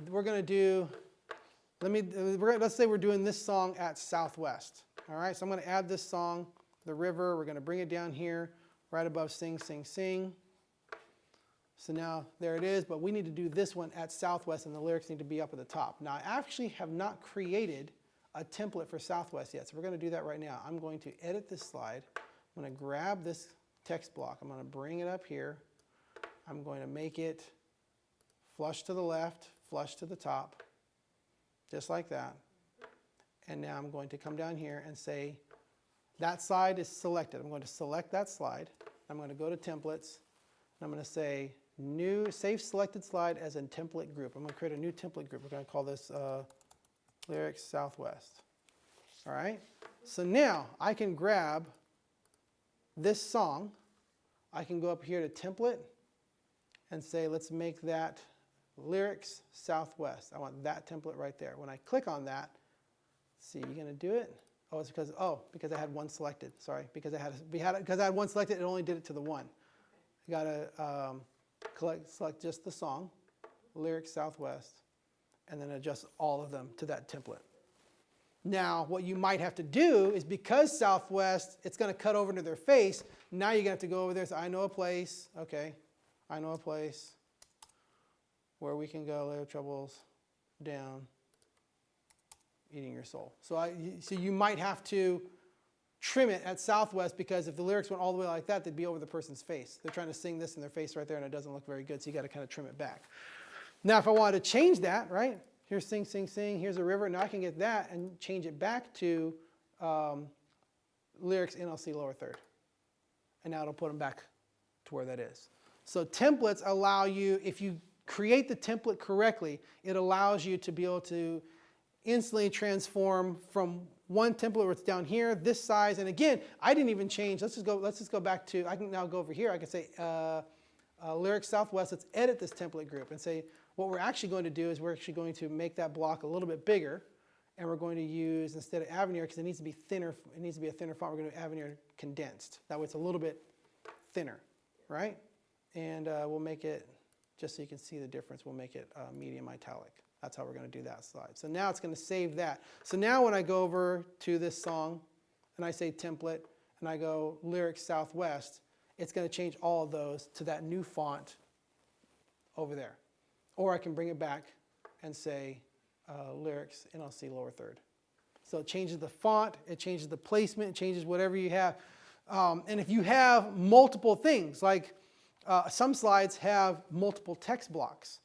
we're going to do, let's say we're doing this song at Southwest. All right, so I'm going to add this song, The River. We're going to bring it down here, right above Sing, Sing, Sing. So now there it is, but we need to do this one at Southwest, and the lyrics need to be up at the top. Now, I actually have not created a template for Southwest yet, so we're going to do that right now. I'm going to edit this slide. I'm going to grab this text block. I'm going to bring it up here. I'm going to make it flush to the left, flush to the top, just like that. And now I'm going to come down here and say, that side is selected. I'm going to select that slide. I'm going to go to templates. And I'm going to say, new, save selected slide as a template group. I'm going to create a new template group. We're going to call this Lyrics Southwest. All right? So now I can grab this song. I can go up here to template and say, let's make that Lyrics Southwest. I want that template right there. When I click on that, see, you going to do it? Oh, it's because, because I had one selected. Sorry, because I had one selected, it only did it to the one. You got to select just the song, Lyrics Southwest, and then adjust all of them to that template. Now, what you might have to do is, because Southwest, it's going to cut over into their face, now you're going to have to go over there and say, I know a place, okay, I know a place where we can go, lay your troubles down, eating your soul. So you might have to trim it at Southwest, because if the lyrics went all the way like that, they'd be over the person's face. They're trying to sing this in their face right there, and it doesn't look very good, so you got to kind of trim it back. Now, if I wanted to change that, right? Here's Sing, Sing, Sing. Here's a river. Now I can get that and change it back to lyrics NLC lower third. And now it'll put them back to where that is. So templates allow you, if you create the template correctly, it allows you to be able to instantly transform from one template where it's down here, this size. And again, I didn't even change. Let's just go back to, I can now go over here. I can say Lyrics Southwest. Let's edit this template group and say, what we're actually going to do is we're actually going to make that block a little bit bigger, and we're going to use, instead of Avenir, because it needs to be thinner, it needs to be a thinner font, we're going to do Avenir condensed. That way it's a little bit thinner, right? And we'll make it, just so you can see the difference, we'll make it medium italic. That's how we're going to do that slide. So now it's going to save that. So now when I go over to this song, and I say template, and I go Lyrics Southwest, it's going to change all of those to that new font over there. Or I can bring it back and say Lyrics NLC lower third. So it changes the font, it changes the placement, it changes whatever you have. And if you have multiple things, like some slides have multiple text blocks.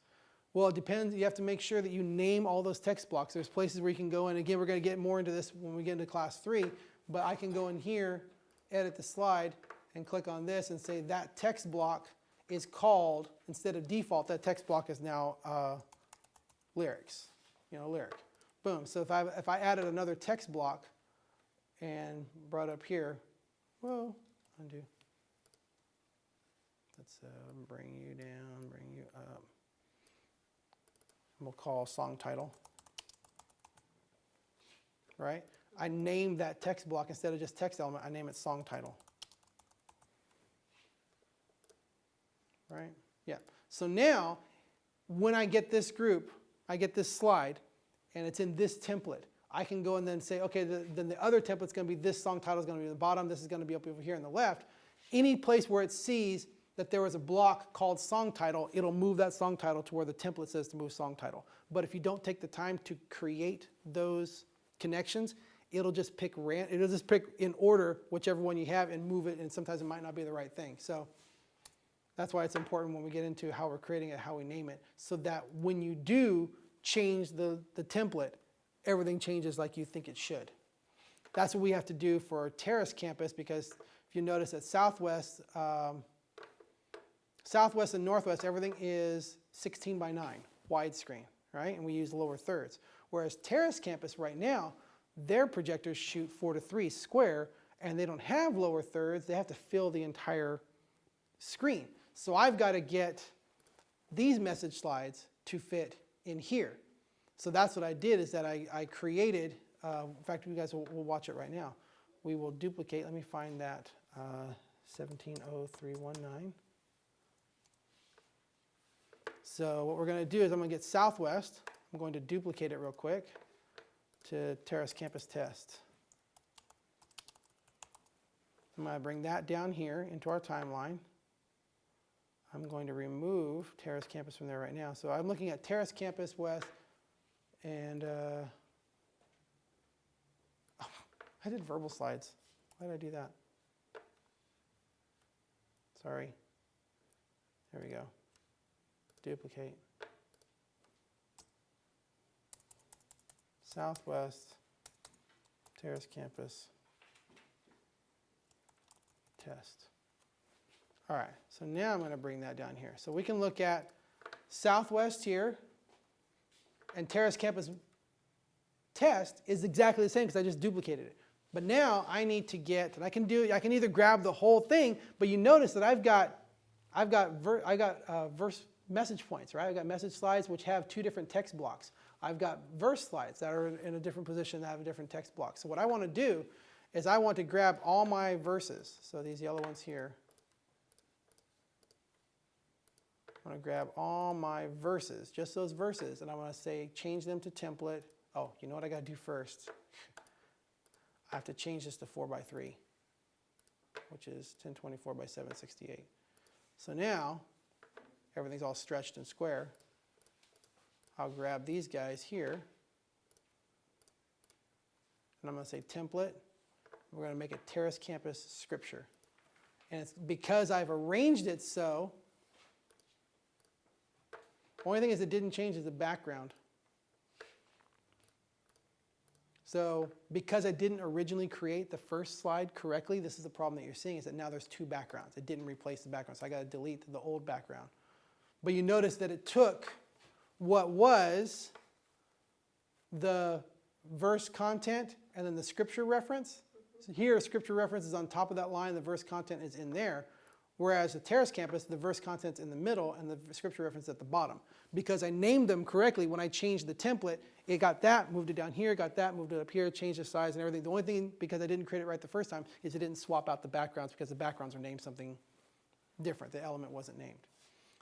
Well, it depends. You have to make sure that you name all those text blocks. There's places where you can go in. Again, we're going to get more into this when we get into class 3. But I can go in here, edit the slide, and click on this and say that text block is called, instead of default, that text block is now lyrics, lyric. Boom. So if I added another text block and brought up here, well, undo. Let's bring you down, bring you up. We'll call song title, right? I named that text block, instead of just text element, I name it song title. Right? Yeah. So now, when I get this group, I get this slide, and it's in this template, I can go and then say, okay, then the other template's going to be, this song title is going to be in the bottom, this is going to be up over here on the left. Any place where it sees that there was a block called song title, it'll move that song title to where the template says to move song title. But if you don't take the time to create those connections, it'll just pick in order whichever one you have and move it, and sometimes it might not be the right thing. So that's why it's important when we get into how we're creating it, how we name it, so that when you do change the template, everything changes like you think it should. That's what we have to do for our Terrace campus, because if you notice at Southwest and Northwest, everything is 16 by 9, widescreen, right? And we use lower thirds. Whereas Terrace campus right now, their projectors shoot 4:3 square, and they don't have lower thirds. They have to fill the entire screen. So I've got to get these message slides to fit in here. So that's what I did, is that I created, in fact, you guys will watch it right now. We will duplicate, let me find that 170319. So what we're going to do is I'm going to get Southwest. I'm going to duplicate it real quick to Terrace Campus Test. I'm going to bring that down here into our timeline. I'm going to remove Terrace Campus from there right now. So I'm looking at Terrace Campus West, and I did verbal slides. Why did I do that? Sorry. There we go. Duplicate. Southwest Terrace Campus Test. All right, so now I'm going to bring that down here. So we can look at Southwest here, and Terrace Campus Test is exactly the same because I just duplicated it. But now I need to get, and I can either grab the whole thing, but you notice that I've got verse message points, right? I've got message slides which have two different text blocks. I've got verse slides that are in a different position that have a different text block. So what I want to do is I want to grab all my verses. So these yellow ones here. I want to grab all my verses, just those verses, and I want to say change them to template. Oh, you know what I got to do first? I have to change this to 4x3, which is 1024 by 768. So now everything's all stretched and square. I'll grab these guys here, and I'm going to say template. We're going to make it Terrace Campus Scripture. And it's because I've arranged it so. Only thing is it didn't change is the background. So because I didn't originally create the first slide correctly, this is the problem that you're seeing, is that now there's two backgrounds. It didn't replace the background, so I got to delete the old background. But you notice that it took what was the verse content and then the scripture reference. So here, scripture reference is on top of that line, the verse content is in there. Whereas the Terrace Campus, the verse content's in the middle and the scripture reference at the bottom. Because I named them correctly when I changed the template, it got that, moved it down here, got that, moved it up here, changed the size and everything. The only thing, because I didn't create it right the first time, is it didn't swap out the backgrounds because the backgrounds are named something different. The element wasn't named.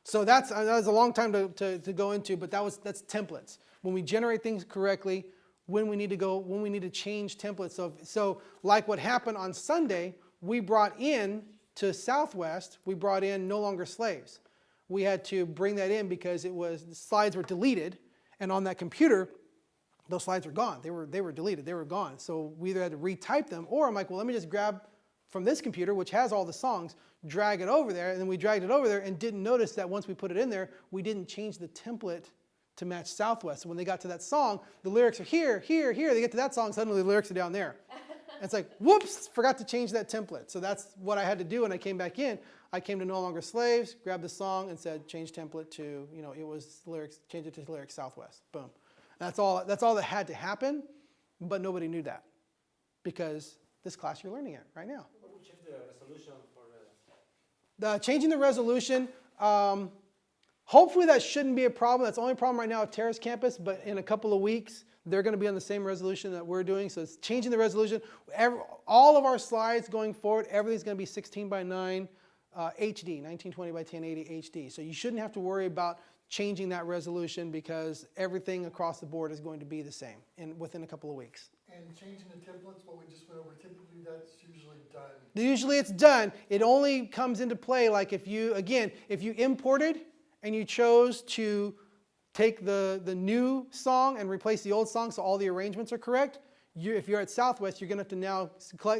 So that was a long time to go into, but that's templates. When we generate things correctly, when we need to change templates. So like what happened on Sunday, we brought in to Southwest, we brought in no longer slaves. We had to bring that in because the slides were deleted, and on that computer, those slides were gone. They were deleted. They were gone. So we either had to retype them, or I'm like, well, let me just grab from this computer, which has all the songs, drag it over there, and then we dragged it over there and didn't notice that once we put it in there, we didn't change the template to match Southwest. So when they got to that song, the lyrics are here, here, here. They get to that song, suddenly the lyrics are down there. And it's like, whoops, forgot to change that template. So that's what I had to do when I came back in. I came to No Longer Slaves, grabbed the song and said, change template to, it was lyrics, change it to lyrics Southwest. Boom. That's all that had to happen, but nobody knew that because this class you're learning it right now. What would change the resolution for Changing the resolution, hopefully that shouldn't be a problem. That's the only problem right now at Terrace Campus, but in a couple of weeks, they're going to be on the same resolution that we're doing. So it's changing the resolution. All of our slides going forward, everything's going to be 16 by 9 HD, 1920 by 1080 HD. So you shouldn't have to worry about changing that resolution because everything across the board is going to be the same within a couple of weeks. And changing the templates, what we just went over, typically that's usually done. Usually it's done. It only comes into play like if you imported and you chose to take the new song and replace the old song so all the arrangements are correct, if you're at Southwest, you're going to have to now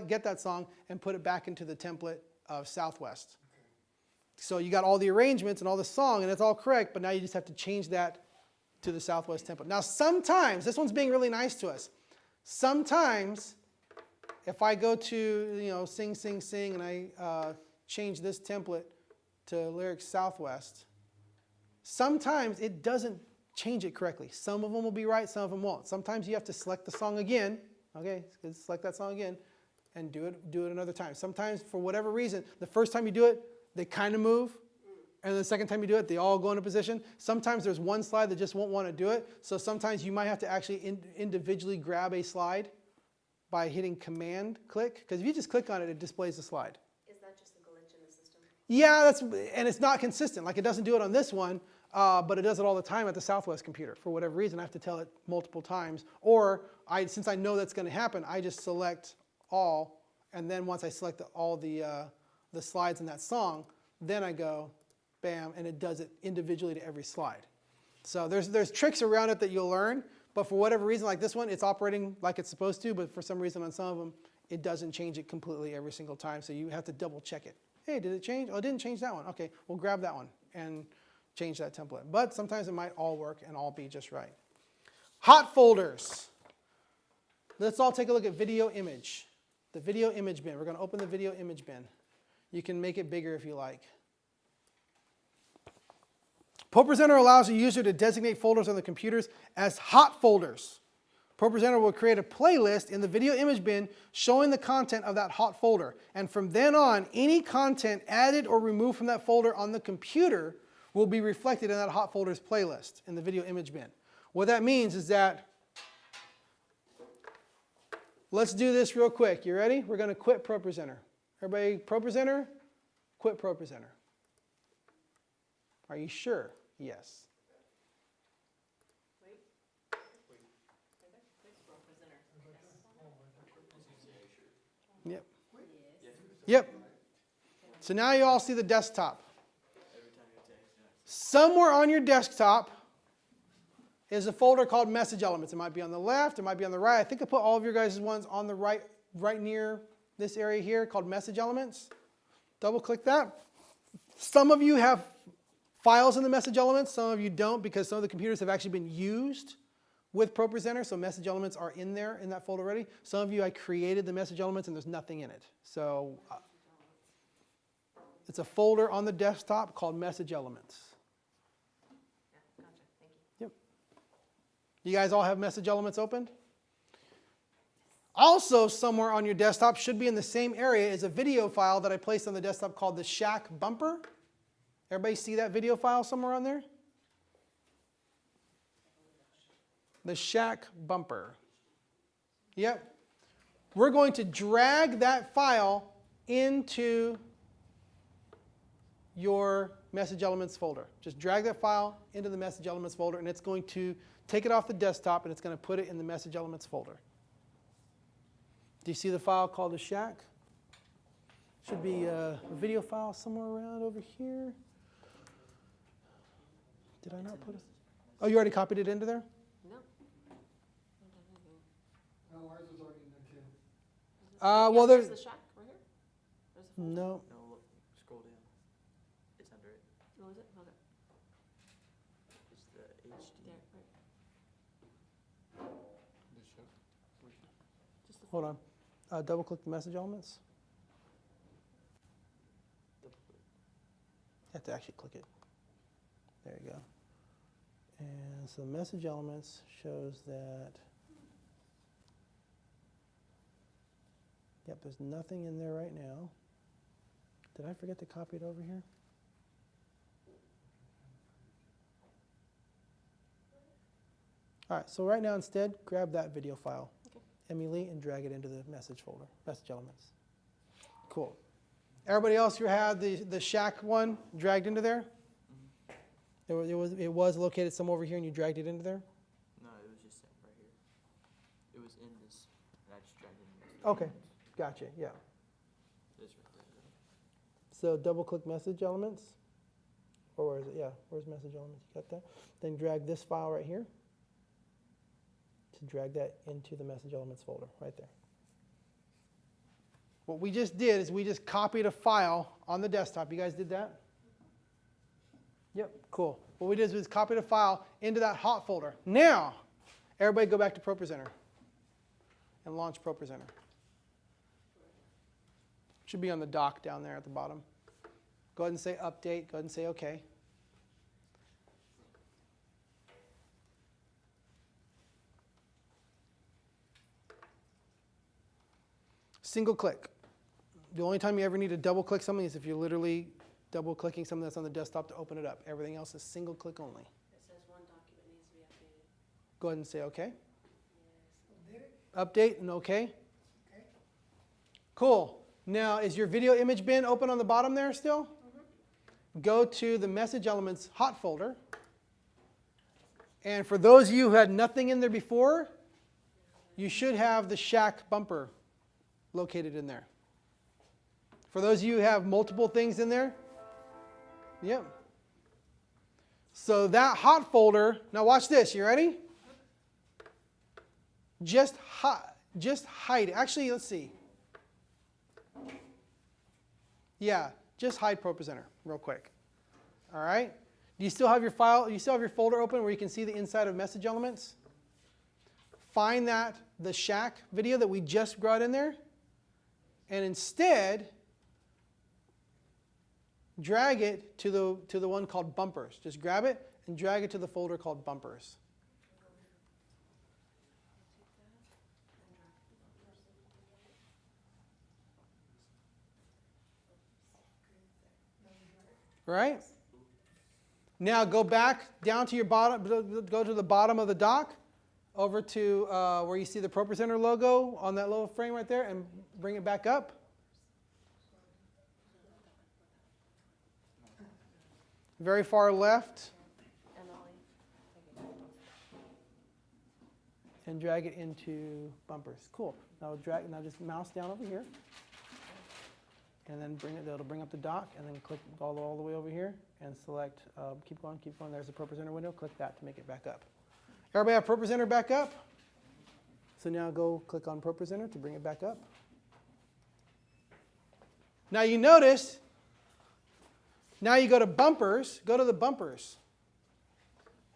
get that song and put it back into the template of Southwest. Okay. So you got all the arrangements and all the song and it's all correct, but now you just have to change that to the Southwest template. Now sometimes, this one's being really nice to us, sometimes if I go to sing, sing, sing and I change this template to lyrics Southwest, sometimes it doesn't change it correctly. Some of them will be right, some of them won't. Sometimes you have to select the song again. Okay, select that song again and do it another time. Sometimes for whatever reason, the first time you do it, they kind of move. And the second time you do it, they all go into position. Sometimes there's one slide that just won't want to do it. So sometimes you might have to actually individually grab a slide by hitting Command click. Because if you just click on it, it displays the slide. Is that just the Yeah, and it's not consistent. Like it doesn't do it on this one, but it does it all the time at the Southwest computer. For whatever reason, I have to tell it multiple times. Or since I know that's going to happen, I just select all, and then once I select all the slides in that song, then I go, bam, and it does it individually to every slide. So there's tricks around it that you'll learn, but for whatever reason, like this one, it's operating like it's supposed to, but for some reason on some of them, it doesn't change it completely every single time, so you have to double check it. Hey, did it change? Oh, it didn't change that one. Okay, we'll grab that one and change that template. But sometimes it might all work and all be just right. Hot folders. Let's all take a look at video image. The video image bin. We're going to open the video image bin. You can make it bigger if you like. ProPresenter allows a user to designate folders on the computers as hot folders. ProPresenter will create a playlist in the video image bin showing the content of that hot folder. And from then on, any content added or removed from that folder on the computer will be reflected in that hot folders playlist in the video image bin. What that means is that, let's do this real quick. You ready? We're going to quit ProPresenter. Everybody, ProPresenter, quit ProPresenter. Are you sure? Yes. Yep. Yep. So now you all see the desktop. Somewhere on your desktop is a folder called Message Elements. It might be on the left, it might be on the right. I think I put all of your guys' ones on the right near this area here called Message Elements. Double click that. Some of you have files in the Message Elements, some of you don't because some of the computers have actually been used with ProPresenter, so Message Elements are in there in that folder already. Some of you, I created the Message Elements and there's nothing in it. So it's a folder on the desktop called Message Elements. Yeah, gotcha, thank you. Yep. You guys all have Message Elements opened? Also, somewhere on your desktop should be in the same area is a video file that I placed on the desktop called the Shack Bumper. Everybody see that video file somewhere on there? The Shack Bumper. Yep. We're going to drag that file into your Message Elements folder. Just drag that file into the Message Elements folder, and it's going to take it off the desktop, and it's going to put it in the Message Elements folder. Do you see the file called the Shack? Should be a video file somewhere around over here. Did I not put it? Oh, you already copied it into there? No. No, ours was already in there too. Well, There's there's the shack right here? There's the folder. no. No, look, scroll down. It's under it. What was it? Okay. It's the HD. There, right. Just the Hold on. Double click the Message Elements. Double click. You have to actually click it. There you go. And so Message Elements shows that, yep, there's nothing in there right now. Did I forget to copy it over here? All right, so right now instead, grab that video file, Emily, and drag it into the message folder, Message Elements. Cool. Everybody else who had the Shack one dragged into there? It was located somewhere over here and you dragged it into there? No, it was just right here. It was in this, and I just dragged it in. Okay, gotcha, yeah. This right there. So double click Message Elements, or where is it? Yeah, where's Message Elements? You got that? Then drag this file right here to drag that into the Message Elements folder right there. What we just did is we just copied a file on the desktop. You guys did that? Yep, cool. What we did was copied a file into that hot folder. Now, everybody go back to ProPresenter and launch ProPresenter. Should be on the dock down there at the bottom. Go ahead and say update. Go ahead and say OK. Single click. The only time you ever need to double click something is if you're literally double clicking something that's on the desktop to open it up. Everything else is single click only. It says one document needs to be updated. Go ahead and say OK. Yes. Did it? Update and OK. Okay. Cool. Now, is your video image bin open on the bottom there still? Mm-hmm. go to the message elements hot folder. And for those of you who had nothing in there before, you should have the shack bumper located in there. For those of you who have multiple things in there, yep. So that hot folder, now watch this, you ready? Just hide it. Actually, let's see. Yeah, just hide ProPresenter real quick. All right? Do you still have your file, you still have your folder open where you can see the inside of message elements? Find that, the shack video that we just brought in there, and instead drag it to the one called bumpers. Just grab it and drag it to the folder called bumpers. Right? Now go back down to your bottom, go to the bottom of the dock, over to where you see the ProPresenter logo on that little frame right there, and bring it back up. Very far left. And drag it into bumpers. Cool. Now just mouse down over here. And then it'll bring up the dock, and then click all the way over here and select, keep going. There's the ProPresenter window. Click that to make it back up. Everybody have ProPresenter back up? So now go click on ProPresenter to bring it back up. Now you notice, now you go to bumpers, go to the bumpers.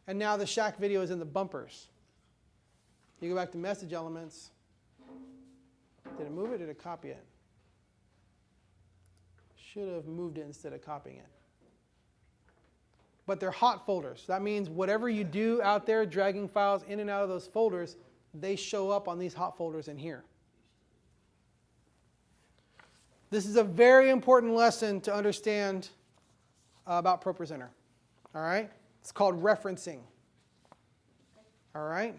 And now the shack video is in the bumpers. You go back to message elements. Did it move it or did it copy it? Should have moved it instead of copying it. But they're hot folders. That means whatever you do out there, dragging files in and out of those folders, they show up on these hot folders in here. This is a very important lesson to understand about ProPresenter. All right? It's called referencing. All right?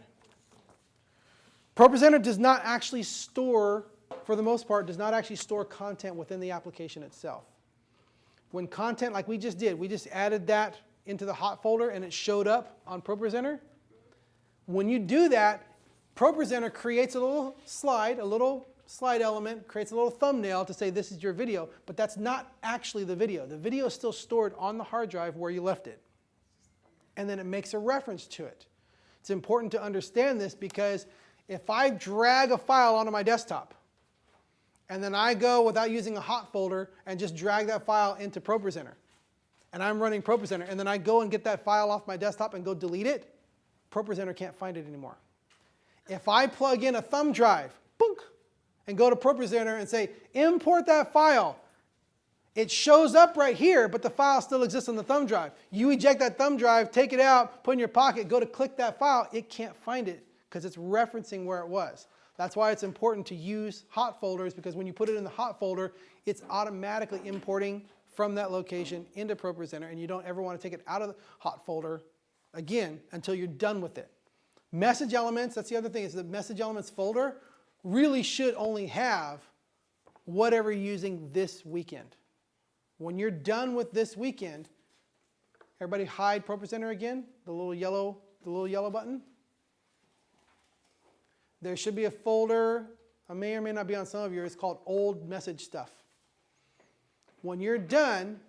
ProPresenter does not actually store, for the most part, does not actually store content within the application itself. When content, like we just did, we just added that into the hot folder and it showed up on ProPresenter. When you do that, ProPresenter creates a little slide element, creates a little thumbnail to say this is your video, but that's not actually the video. The video is still stored on the hard drive where you left it. And then it makes a reference to it. It's important to understand this because if I drag a file onto my desktop, and then I go without using a hot folder and just drag that file into ProPresenter, and I'm running ProPresenter, and then I go and get that file off my desktop and go delete it, ProPresenter can't find it anymore. If I plug in a thumb drive, boink, and go to ProPresenter and say, import that file, it shows up right here, but the file still exists on the thumb drive. You eject that thumb drive, take it out, put it in your pocket, go to click that file, it can't find it because it's referencing where it was. That's why it's important to use hot folders, because when you put it in the hot folder, it's automatically importing from that location into ProPresenter, and you don't ever want to take it out of the hot folder again until you're done with it. Message elements, that's the other thing, is the message elements folder really should only have whatever you're using this weekend. When you're done with this weekend, everybody hide ProPresenter again, the little yellow button. There should be a folder, it may or may not be on some of yours, called old message stuff. When you're done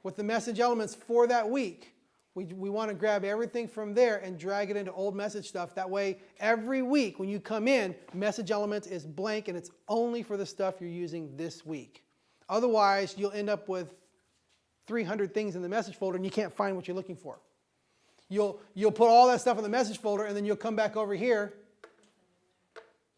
with the message elements for that week, we want to grab everything from there and drag it into old message stuff. That way, every week when you come in, message elements is blank and it's only for the stuff you're using this week. Otherwise, you'll end up with 300 things in the message folder and you can't find what you're looking for. You'll put all that stuff in the message folder and then you'll come back over here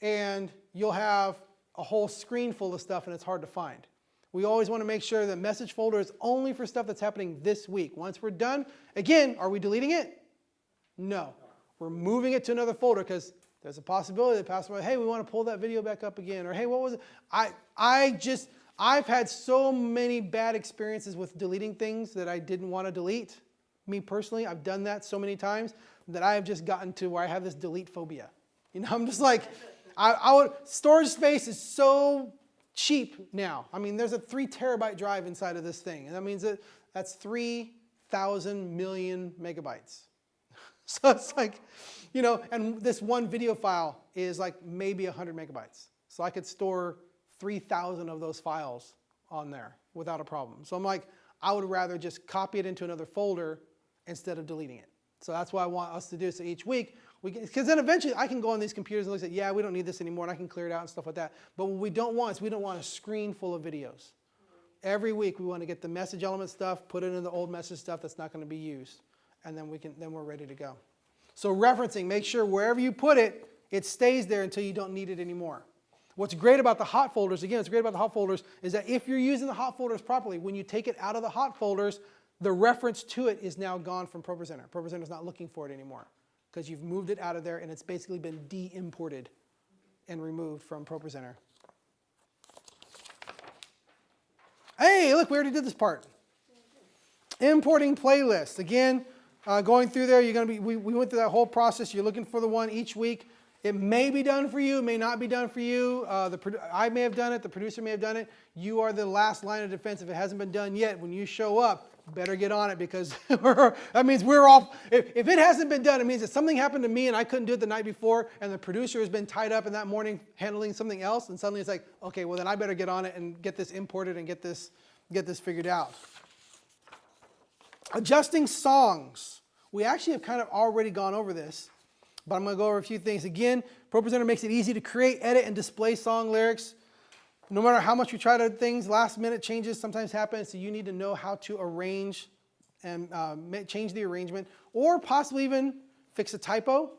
and you'll have a whole screen full of stuff and it's hard to find. We always want to make sure that message folder is only for stuff that's happening this week. Once we're done, again, are we deleting it? No. We're moving it to another folder because there's a possibility that password, hey, we want to pull that video back up again. Or hey, what was it? I've had so many bad experiences with deleting things that I didn't want to delete. Me personally, I've done that so many times that I have just gotten to where I have this delete phobia. You know, I'm just like, storage space is so cheap now. I mean, there's a 3 terabyte drive inside of this thing. And that means that That's 3,000 million megabytes. So it's like, you know, and this one video file is like maybe 100 megabytes. So I could store 3,000 of those files on there without a problem. So I'm like, I would rather just copy it into another folder instead of deleting it. So that's what I want us to do. So each week, because then eventually I can go on these computers and look at, yeah, we don't need this anymore, and I can clear it out and stuff like that. But what we don't want is we don't want a screen full of videos. Every week we want to get the message element stuff, put it in the old message stuff that's not going to be used, and then we're ready to go. So referencing, make sure wherever you put it, it stays there until you don't need it anymore. What's great about the hot folders, again, what's great about the hot folders is that if you're using the hot folders properly, when you take it out of the hot folders, the reference to it is now gone from ProPresenter. ProPresenter is not looking for it anymore because you've moved it out of there and it's basically been de-imported and removed from ProPresenter. Hey, look, we already did this part. Importing playlists. Again, going through there, you're going to be. We went through that whole process. You're looking for the one each week. It may be done for you, it may not be done for you. I may have done it, the producer may have done it. You are the last line of defense. If it hasn't been done yet, when you show up, better get on it because that means we're all, if it hasn't been done, it means that something happened to me and I couldn't do it the night before and the producer has been tied up in that morning handling something else and suddenly it's like, okay, well then I better get on it and get this imported and get this figured out. Adjusting songs. We actually have kind of already gone over this, but I'm going to go over a few things. Again, ProPresenter makes it easy to create, edit, and display song lyrics. No matter how much we try to do things, last minute changes sometimes happen, so you need to know how to arrange and change the arrangement, or possibly even fix a typo,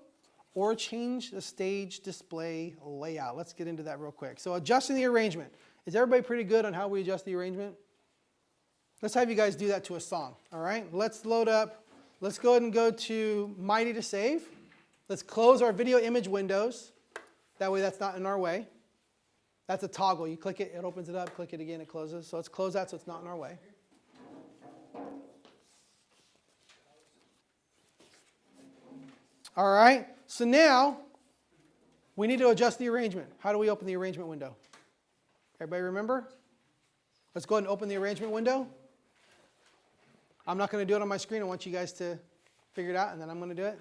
or change the stage display layout. Let's get into that real quick. So adjusting the arrangement. Is everybody pretty good on how we adjust the arrangement? Let's have you guys do that to a song, all right? Let's load up. Let's go ahead and go to Mighty to Save. Let's close our video image windows. That way that's not in our way. That's a toggle. You click it, it opens it up. Click it again, it closes. So let's close that so it's not in our way. All right. So now we need to adjust the arrangement. How do we open the arrangement window? Everybody remember? Let's go ahead and open the arrangement window. I'm not going to do it on my screen. I want you guys to figure it out, and then I'm going to do it.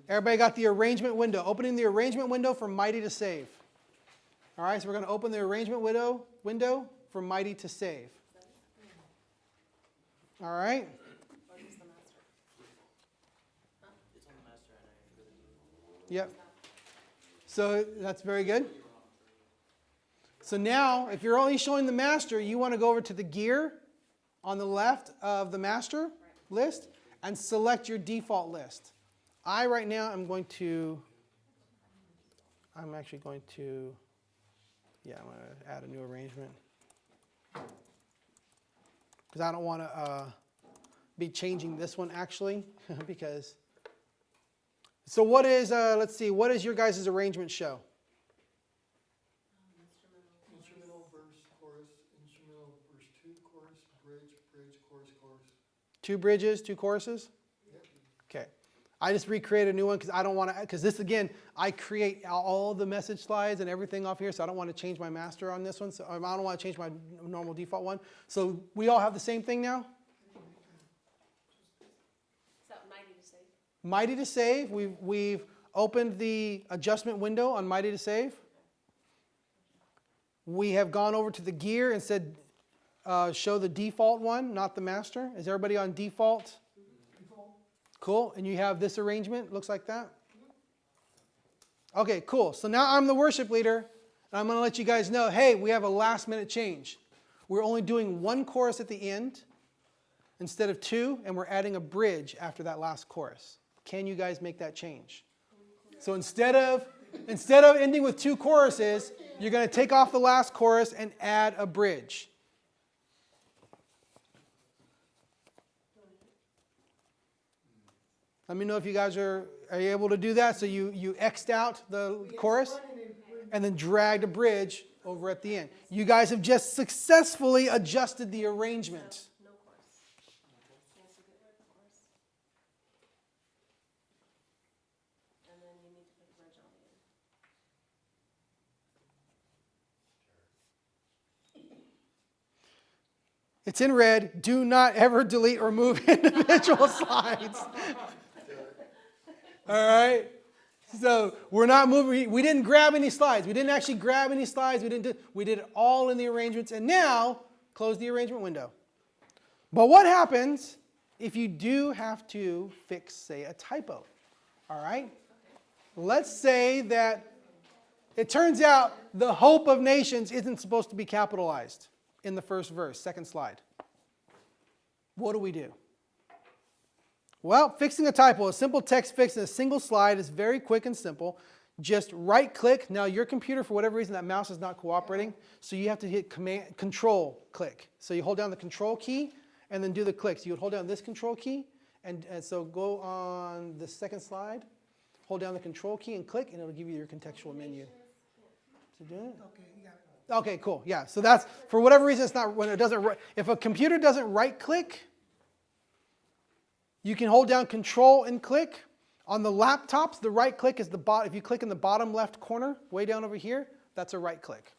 Everybody got the arrangement window. Opening the arrangement window for Mighty to Save. All right, so we're going to open the arrangement window for Mighty to Save. All right. It's on the master and Yep. So that's very good. So now, if you're only showing the master, you want to go over to the gear on the left of the master list and select your default list. Right now I'm actually going to, I'm going to add a new arrangement. Because I don't want to be changing this one actually, because, so what is, let's see, what does your guys' arrangement show? Instrumental, verse, chorus, instrumental, verse 2, chorus, bridge, chorus, chorus. 2 bridges, 2 choruses? Yep. Okay. I just recreated a new one because I don't want to, because this again, I create all the message slides and everything off here, so I don't want to change my master on this one. So I don't want to change my normal default one. So we all have the same thing now? Is that Mighty to Save? Mighty to Save. We've opened the adjustment window on Mighty to Save. We have gone over to the gear and said, show the default one, not the master. Is everybody on default? Cool. And you have this arrangement, looks like that? Okay, cool. So now I'm the worship leader, and I'm going to let you guys know, hey, we have a last minute change. We're only doing 1 chorus at the end instead of 2, and we're adding a bridge after that last chorus. Can you guys make that change? So instead of ending with 2 choruses, you're going to take off the last chorus and add a bridge. Let me know if you guys are you able to do that. So you X'd out the chorus and then dragged a bridge over at the end. You guys have just successfully adjusted the arrangement. No chorus. Yes, you get rid of the chorus. And then you need to put the bridge on the end. It's in red. Do not ever delete or move individual slides. All right? So we're not moving. We didn't grab any slides. We didn't actually grab any slides. We did it all in the arrangements. And now, close the arrangement window. But what happens if you do have to fix, say, a typo? All right? Let's say that it turns out the hope of nations isn't supposed to be capitalized in the first verse, second slide. What do we do? Well, fixing a typo, a simple text fix in a single slide is very quick and simple. Just right click. Now your computer, for whatever reason, that mouse is not cooperating, so you have to hit control click. So you hold down the control key and then do the click. So you would hold down this control key, and so go on the second slide, hold down the control key and click, and it'll give you your contextual menu. Is it doing it? Okay, you got it. Okay, cool. Yeah, so that's, for whatever reason, it's not, when it doesn't, if a computer doesn't right click, you can hold down control and click. On the laptops, the right click is the bottom. If you click in the bottom left corner, way down over here, that's a right click.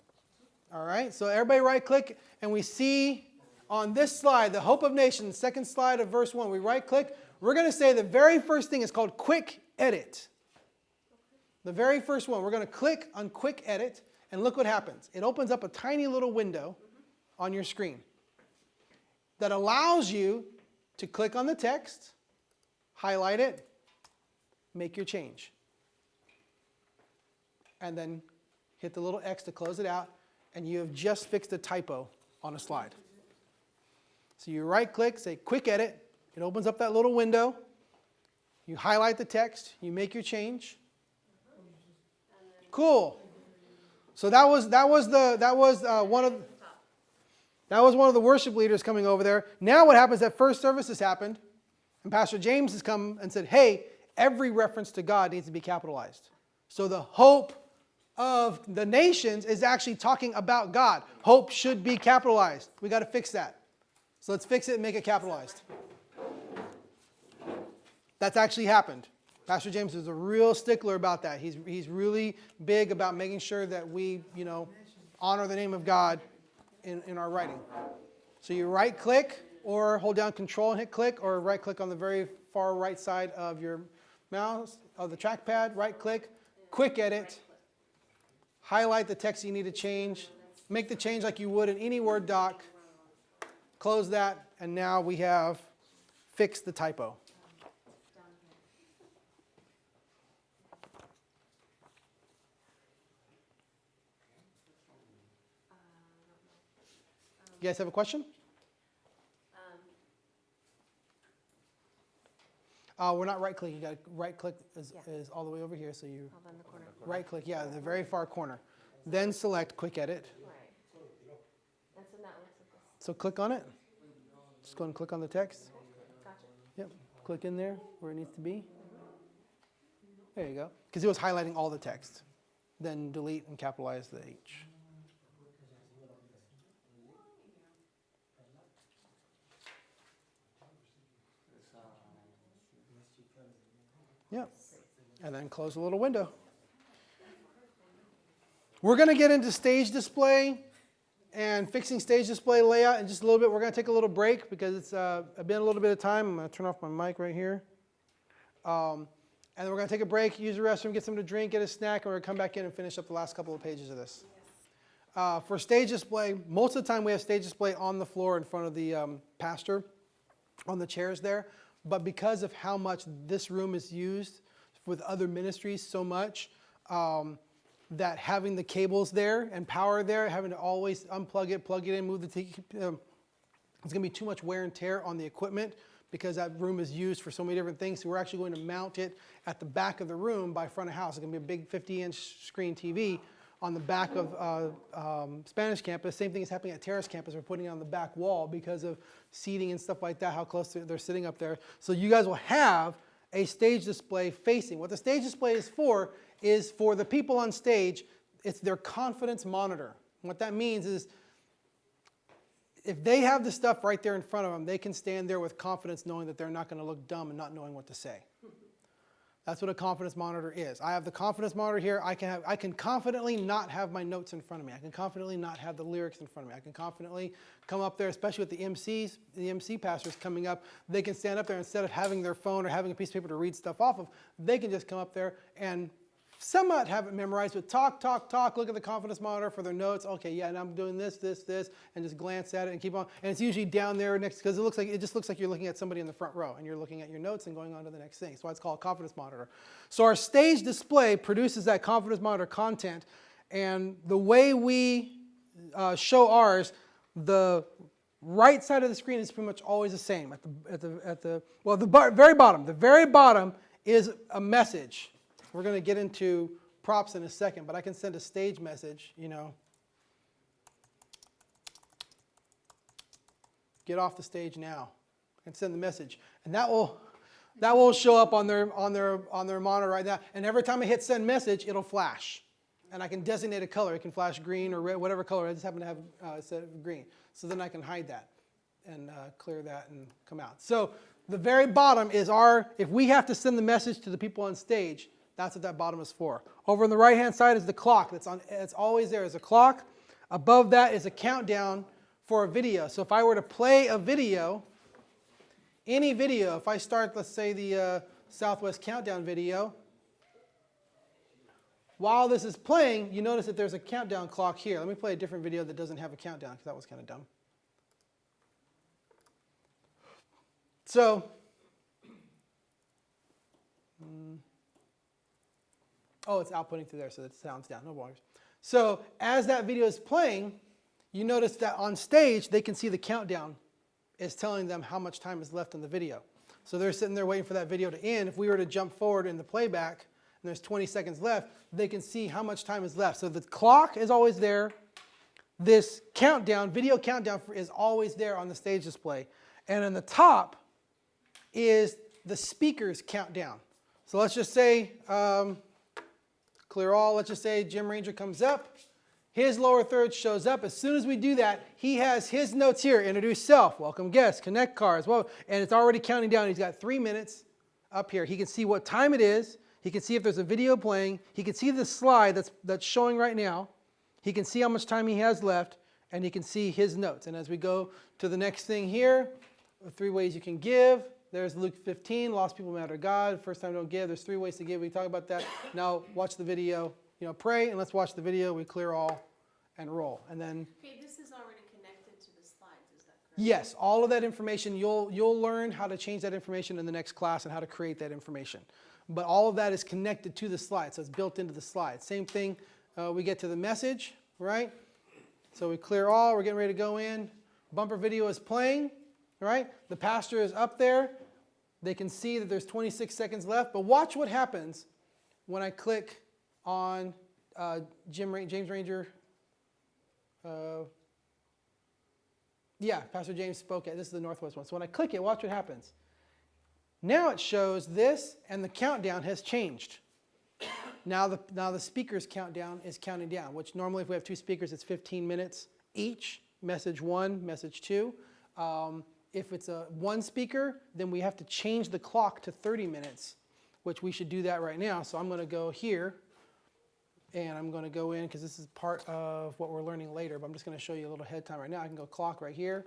All right, so everybody right click, and we see on this slide, the hope of nations, second slide of verse 1, we right click. We're going to say the very first thing is called quick edit. The very first one, we're going to click on quick edit, and look what happens. It opens up a tiny little window on your screen that allows you to click on the text, highlight it, make your change, and then hit the little X to close it out, and you have just fixed a typo on a slide. So you right click, say quick edit, it opens up that little window, you highlight the text, you make your change. Cool. So that was one of the worship leaders coming over there. Now what happens? That first service has happened, and Pastor James has come and said, "Hey, every reference to God needs to be capitalized." So the hope of the nations is actually talking about God. Hope should be capitalized. We got to fix that. So let's fix it and make it capitalized. That's actually happened. Pastor James is a real stickler about that. He's really big about making sure that we, honor the name of God in our writing. So you right click or hold down control and hit click, or right click on the very far right side of your mouse, of the trackpad, right click, quick edit, highlight the text you need to change, make the change like you would in any Word doc, close that, and now we have fixed the typo. You guys have a question? We're not right clicking. You got to right click is all the way over here. So you right click, the very far corner. Then select quick edit. Right. And so now it looks like this. So click on it. Just go and click on the text. Gotcha. Yep. Click in there where it needs to be. There you go. Because it was highlighting all the text. Then delete and capitalize the H. Yep. And then close the little window. We're going to get into stage display and fixing stage display layout in just a little bit. We're going to take a little break because it's been a little bit of time. I'm going to turn off my mic right here. And then we're going to take a break, use the restroom, get something to drink, get a snack, and we're going to come back in and finish up the last couple of pages of this. For stage display, most of the time we have stage display on the floor in front of the pastor, on the chairs there. But because of how much this room is used with other ministries so much, that having the cables there and power there, having to always unplug it, plug it in, move the it's going to be too much wear and tear on the equipment because that room is used for so many different things. So we're actually going to mount it at the back of the room by front of house. It's going to be a big 50-inch screen TV on the back of Spanish campus. Same thing is happening at Terrace campus. We're putting it on the back wall because of seating and stuff like that, how close they're sitting up there. So you guys will have a stage display facing. What the stage display is for the people on stage. It's their confidence monitor. What that means is if they have the stuff right there in front of them, they can stand there with confidence knowing that they're not going to look dumb and not knowing what to say. That's what a confidence monitor is. I have the confidence monitor here. I can confidently not have my notes in front of me. I can confidently not have the lyrics in front of me. I can confidently come up there, especially with the MCs, the MC pastors coming up. They can stand up there instead of having their phone or having a piece of paper to read stuff off of. They can just come up there and somewhat have it memorized, but talk, look at the confidence monitor for their notes. Okay, yeah, and I'm doing this, and just glance at it and keep on. And it's usually down there next, because it just looks like you're looking at somebody in the front row, and you're looking at your notes and going on to the next thing. So it's called confidence monitor. So our stage display produces that confidence monitor content, and the way we show ours, the right side of the screen is pretty much always the same. Very bottom. The very bottom is a message. We're going to get into props in a second, but I can send a stage message, get off the stage now, and send the message. And that will show up on their monitor right now. And every time I hit send message, it'll flash. And I can designate a color. It can flash green or red, whatever color. I just happen to have set green. So then I can hide that and clear that and come out. So the very bottom is if we have to send the message to the people on stage, that's what that bottom is for. Over on the right-hand side is the clock. It's always there as a clock. Above that is a countdown for a video. So if I were to play a video, any video, if I start, let's say, the Southwest Countdown video, while this is playing, you notice that there's a countdown clock here. Let me play a different video that doesn't have a countdown, because that was kind of dumb. So, it's outputting through there, so it sounds down. No worries. So as that video is playing, you notice that on stage, they can see the countdown is telling them how much time is left in the video. So they're sitting there waiting for that video to end. If we were to jump forward in the playback, and there's 20 seconds left, they can see how much time is left. So the clock is always there. This countdown, video countdown, is always there on the stage display. And on the top is the speaker's countdown. So let's just say, clear all, let's just say Jim Ranger comes up. His lower third shows up. As soon as we do that, he has his notes here. Introduce self, welcome guests, connect cards. Well, and it's already counting down. He's got 3 minutes up here. He can see what time it is. He can see if there's a video playing. He can see the slide that's showing right now. He can see how much time he has left, and he can see his notes. And as we go to the next thing here, 3 ways you can give. There's Luke 15, lost people matter to God. First time don't give. There's 3 ways to give. We talk about that. Now watch the video. Pray and let's watch the video. We clear all and roll. And then. Okay, this is already connected to the slides, is that correct? Yes, all of that information. You'll learn how to change that information in the next class and how to create that information. But all of that is connected to the slide, so it's built into the slide. Same thing. We get to the message, right? So we clear all. We're getting ready to go in. Bumper video is playing. Right? The pastor is up there. They can see that there's 26 seconds left. But watch what happens when I click on James Ranger. Pastor James spoke at. This is the Northwest one. So when I click it, watch what happens. Now it shows this, and the countdown has changed. Now the speaker's countdown is counting down, which normally if we have 2 speakers, it's 15 minutes each. Message 1, message 2. If it's a 1 speaker, then we have to change the clock to 30 minutes, which we should do that right now. So I'm going to go here, and I'm going to go in, because this is part of what we're learning later, but I'm just going to show you a little head time right now. I can go clock right here,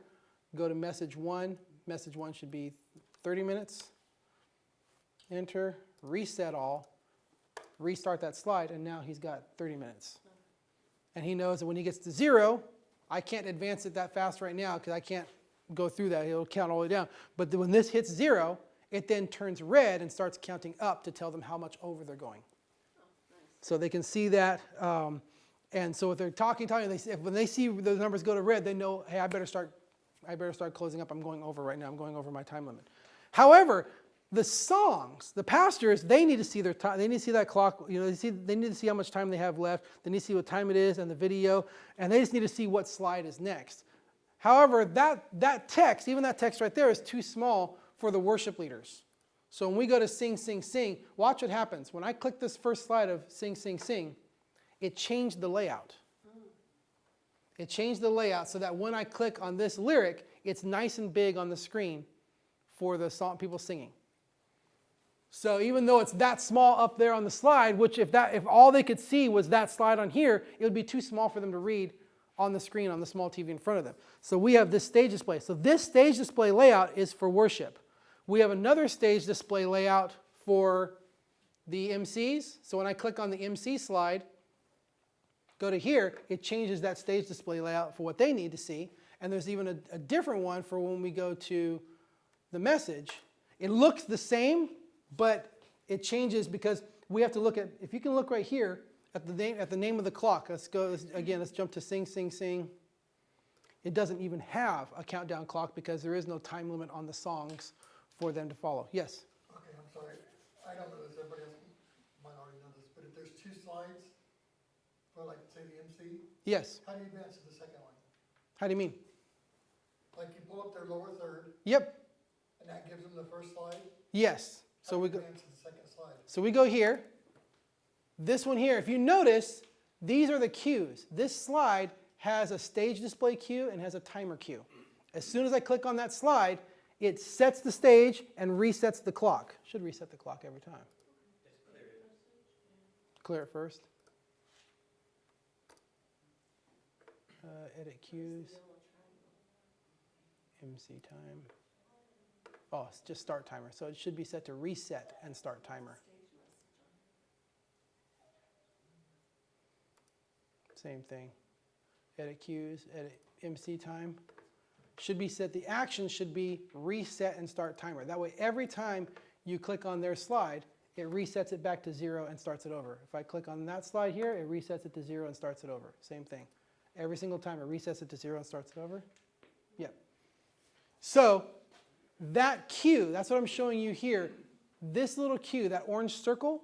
go to message 1. Message 1 should be 30 minutes. Enter, reset all, restart that slide, and now he's got 30 minutes. And he knows that when he gets to 0, I can't advance it that fast right now because I can't go through that. It'll count all the way down. But when this hits 0, it then turns red and starts counting up to tell them how much over they're going. Oh, nice. So they can see that. And so if they're talking, when they see those numbers go to red, they know, hey, I better start closing up. I'm going over right now. I'm going over my time limit. However, the songs, the pastors, they need to see their time. They need to see that clock. They need to see how much time they have left. They need to see what time it is and the video, and they just need to see what slide is next. However, that text, even that text right there, is too small for the worship leaders. So when we go to sing, sing, sing, watch what happens. When I click this first slide of sing, sing, sing, it changed the layout. It changed the layout so that when I click on this lyric, it's nice and big on the screen for the song people singing. So even though it's that small up there on the slide, which if all they could see was that slide on here, it would be too small for them to read on the screen on the small TV in front of them. So we have this stage display. So this stage display layout is for worship. We have another stage display layout for the MCs. So when I click on the MC slide, go to here, it changes that stage display layout for what they need to see. And there's even a different one for when we go to the message. It looks the same, but it changes because we have to look at, if you can look right here at the name of the clock. Let's go, again, let's jump to sing, sing, sing. It doesn't even have a countdown clock because there is no time limit on the songs for them to follow. Yes? Okay, I'm sorry. I don't know this, everybody else might already know this, but if there's two slides for like, say the MC, Yes. how do you advance to the second one? How do you mean? Like you pull up their lower third, Yep. and that gives them the first slide? Yes. How So do we you go. advance to the second slide? So we go here. This one here, if you notice, these are the cues. This slide has a stage display cue and has a timer cue. As soon as I click on that slide, it sets the stage and resets the clock. Should reset the clock every time. Clear it first. Edit cues. MC time. Oh, it's just start timer. So it should be set to reset and start timer. Same thing. Edit cues, edit MC time. Should be set, the action should be reset and start timer. That way every time you click on their slide, it resets it back to 0 and starts it over. If I click on that slide here, it resets it to 0 and starts it over. Same thing. Every single time it resets it to 0 and starts it over. Yep. So that cue, that's what I'm showing you here. This little cue, that orange circle,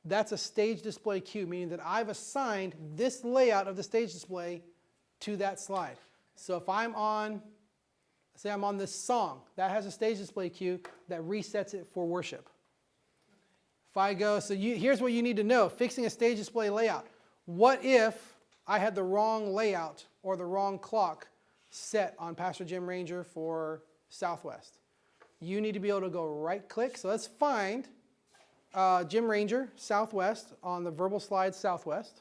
that's a stage display cue, meaning that I've assigned this layout of the stage display to that slide. So if I'm on, say I'm on this song, that has a stage display cue that resets it for worship. If I go, so here's what you need to know, fixing a stage display layout. What if I had the wrong layout or the wrong clock set on Pastor Jim Ranger for Southwest? You need to be able to go right click. So let's find Jim Ranger, Southwest, on the verbal slide Southwest.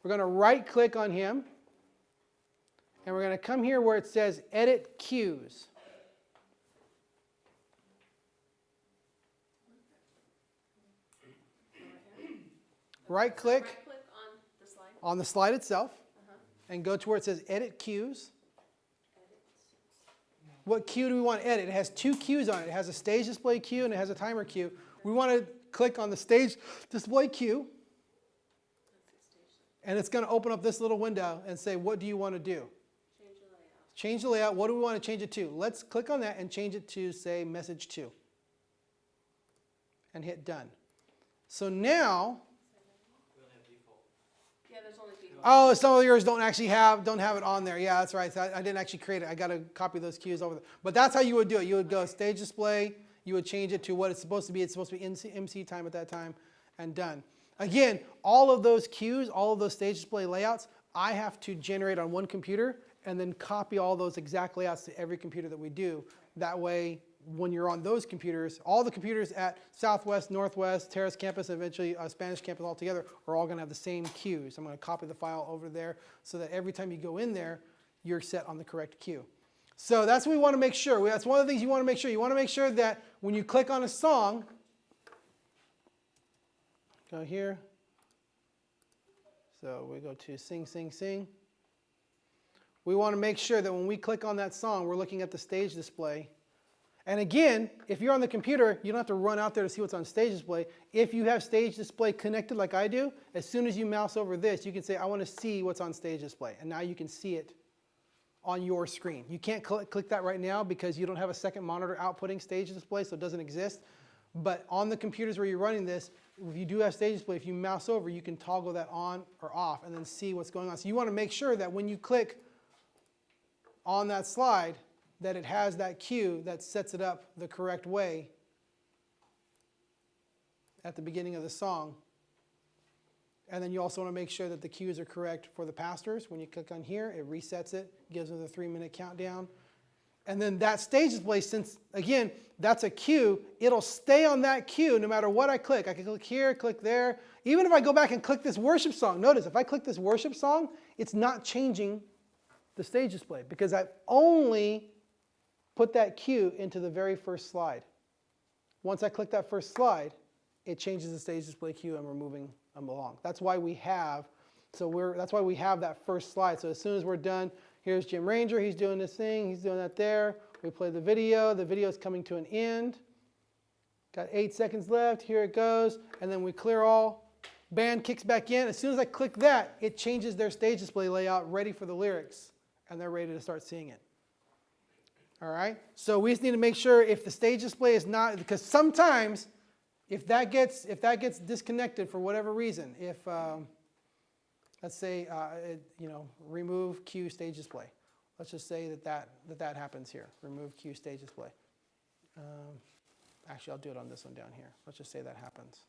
We're going to right click on him. And we're going to come here where it says Edit Cues. Right click on the slide itself and go to where it says Edit Cues. What cue do we want to edit? It has two cues on it. It has a stage display cue and it has a timer cue. We want to click on the stage display cue. And it's going to open up this little window and say, what do you want to do? Change the layout. Change the layout. What do we want to change it to? Let's click on that and change it to, say, message 2. And hit done. So now, Yeah, there's only default. oh, some of yours don't have it on there. Yeah, that's right. I didn't actually create it. I got to copy those cues over there. But that's how you would do it. You would go stage display. You would change it to what it's supposed to be. It's supposed to be MC time at that time, and done. Again, all of those cues, all of those stage display layouts, I have to generate on one computer and then copy all those exact layouts to every computer that we do. That way, when you're on those computers, all the computers at Southwest, Northwest, Terrace Campus, eventually Spanish Campus all together are all going to have the same cues. I'm going to copy the file over there so that every time you go in there, you're set on the correct cue. So that's what we want to make sure. That's one of the things you want to make sure. You want to make sure that when you click on a song, go here. So we go to sing, sing, sing. We want to make sure that when we click on that song, we're looking at the stage display. And again, if you're on the computer, you don't have to run out there to see what's on stage display. If you have stage display connected like I do, as soon as you mouse over this, you can say, I want to see what's on stage display. And now you can see it on your screen. You can't click that right now because you don't have a second monitor outputting stage display, so it doesn't exist. But on the computers where you're running this, if you do have stage display, if you mouse over, you can toggle that on or off and then see what's going on. So you want to make sure that when you click on that slide, that it has that cue that sets it up the correct way at the beginning of the song. And then you also want to make sure that the cues are correct for the pastors. When you click on here, it resets it, gives them the 3-minute countdown. And then that stage display, since, again, that's a cue, it'll stay on that cue no matter what I click. I can click here, click there. Even if I go back and click this worship song, notice if I click this worship song, it's not changing the stage display because I've only put that cue into the very first slide. Once I click that first slide, it changes the stage display cue and we're moving along. That's why we have that first slide. So as soon as we're done, here's Jim Ranger, he's doing this thing, he's doing that there. We play the video is coming to an end. Got 8 seconds left, here it goes, and then we clear all. Band kicks back in. As soon as I click that, it changes their stage display layout ready for the lyrics, and they're ready to start seeing it. All right? So we just need to make sure if the stage display is not, because sometimes if that gets disconnected for whatever reason, if let's say remove cue stage display. Let's just say that happens here. Remove cue stage display. Actually, I'll do it on this one down here. Let's just say that happens.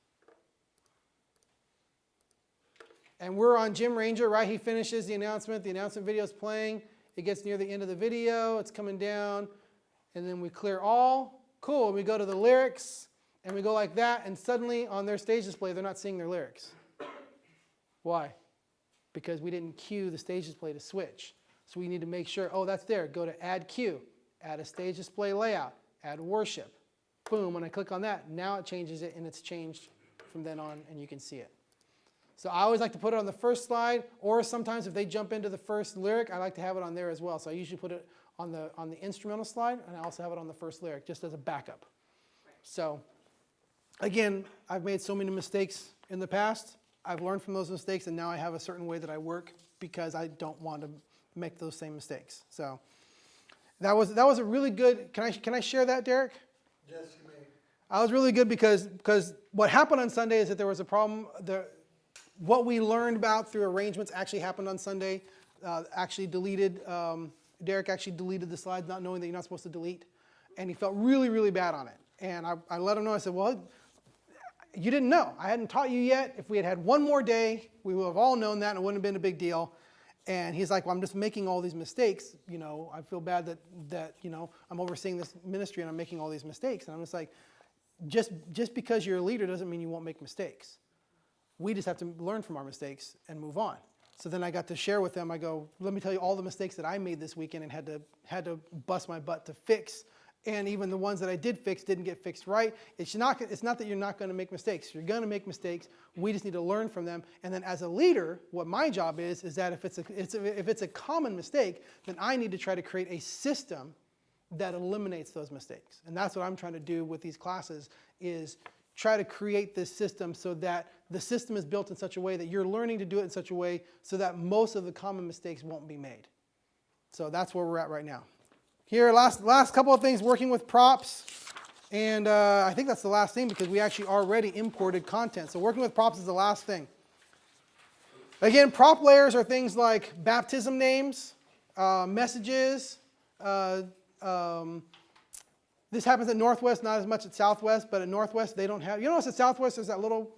And we're on Jim Ranger, right? He finishes the announcement. The announcement video is playing. It gets near the end of the video. It's coming down. And then we clear all. Cool. And we go to the lyrics. And we go like that. And suddenly, on their stage display, they're not seeing their lyrics. Why? Because we didn't cue the stage display to switch. So we need to make sure, oh, that's there. Go to Add Cue. Add a stage display layout. Add worship. Boom. When I click on that, now it changes it, and it's changed from then on, and you can see it. So I always like to put it on the first slide, or sometimes if they jump into the first lyric, I like to have it on there as well. So I usually put it on the instrumental slide, and I also have it on the first lyric, just as a backup. So again, I've made so many mistakes in the past. I've learned from those mistakes, and now I have a certain way that I work because I don't want to make those same mistakes. So that was a really good. Can I share that, Derek? Yes, you may. I was really good because what happened on Sunday is that there was a problem. What we learned about through arrangements actually happened on Sunday. Derek actually deleted the slides, not knowing that you're not supposed to delete, and he felt really, really bad on it. And I let him know. I said, well, you didn't know. I hadn't taught you yet. If we had had one more day, we would have all known that, and it wouldn't have been a big deal. And he's like, well, I'm just making all these mistakes. I feel bad that I'm overseeing this ministry and I'm making all these mistakes. And I'm just like, just because you're a leader doesn't mean you won't make mistakes. We just have to learn from our mistakes and move on. So then I got to share with them. I go, let me tell you all the mistakes that I made this weekend and had to bust my butt to fix. And even the ones that I did fix didn't get fixed right. It's not that you're not going to make mistakes. You're going to make mistakes. We just need to learn from them. And then as a leader, what my job is that if it's a common mistake, then I need to try to create a system that eliminates those mistakes. And that's what I'm trying to do with these classes, is try to create this system so that the system is built in such a way that you're learning to do it in such a way so that most of the common mistakes won't be made. So that's where we're at right now. Here, last couple of things, working with props. And I think that's the last thing because we actually already imported content. So working with props is the last thing. Again, prop layers are things like baptism names, messages. This happens at Northwest, not as much at Southwest, but at Northwest they don't have. You notice at Southwest there's that little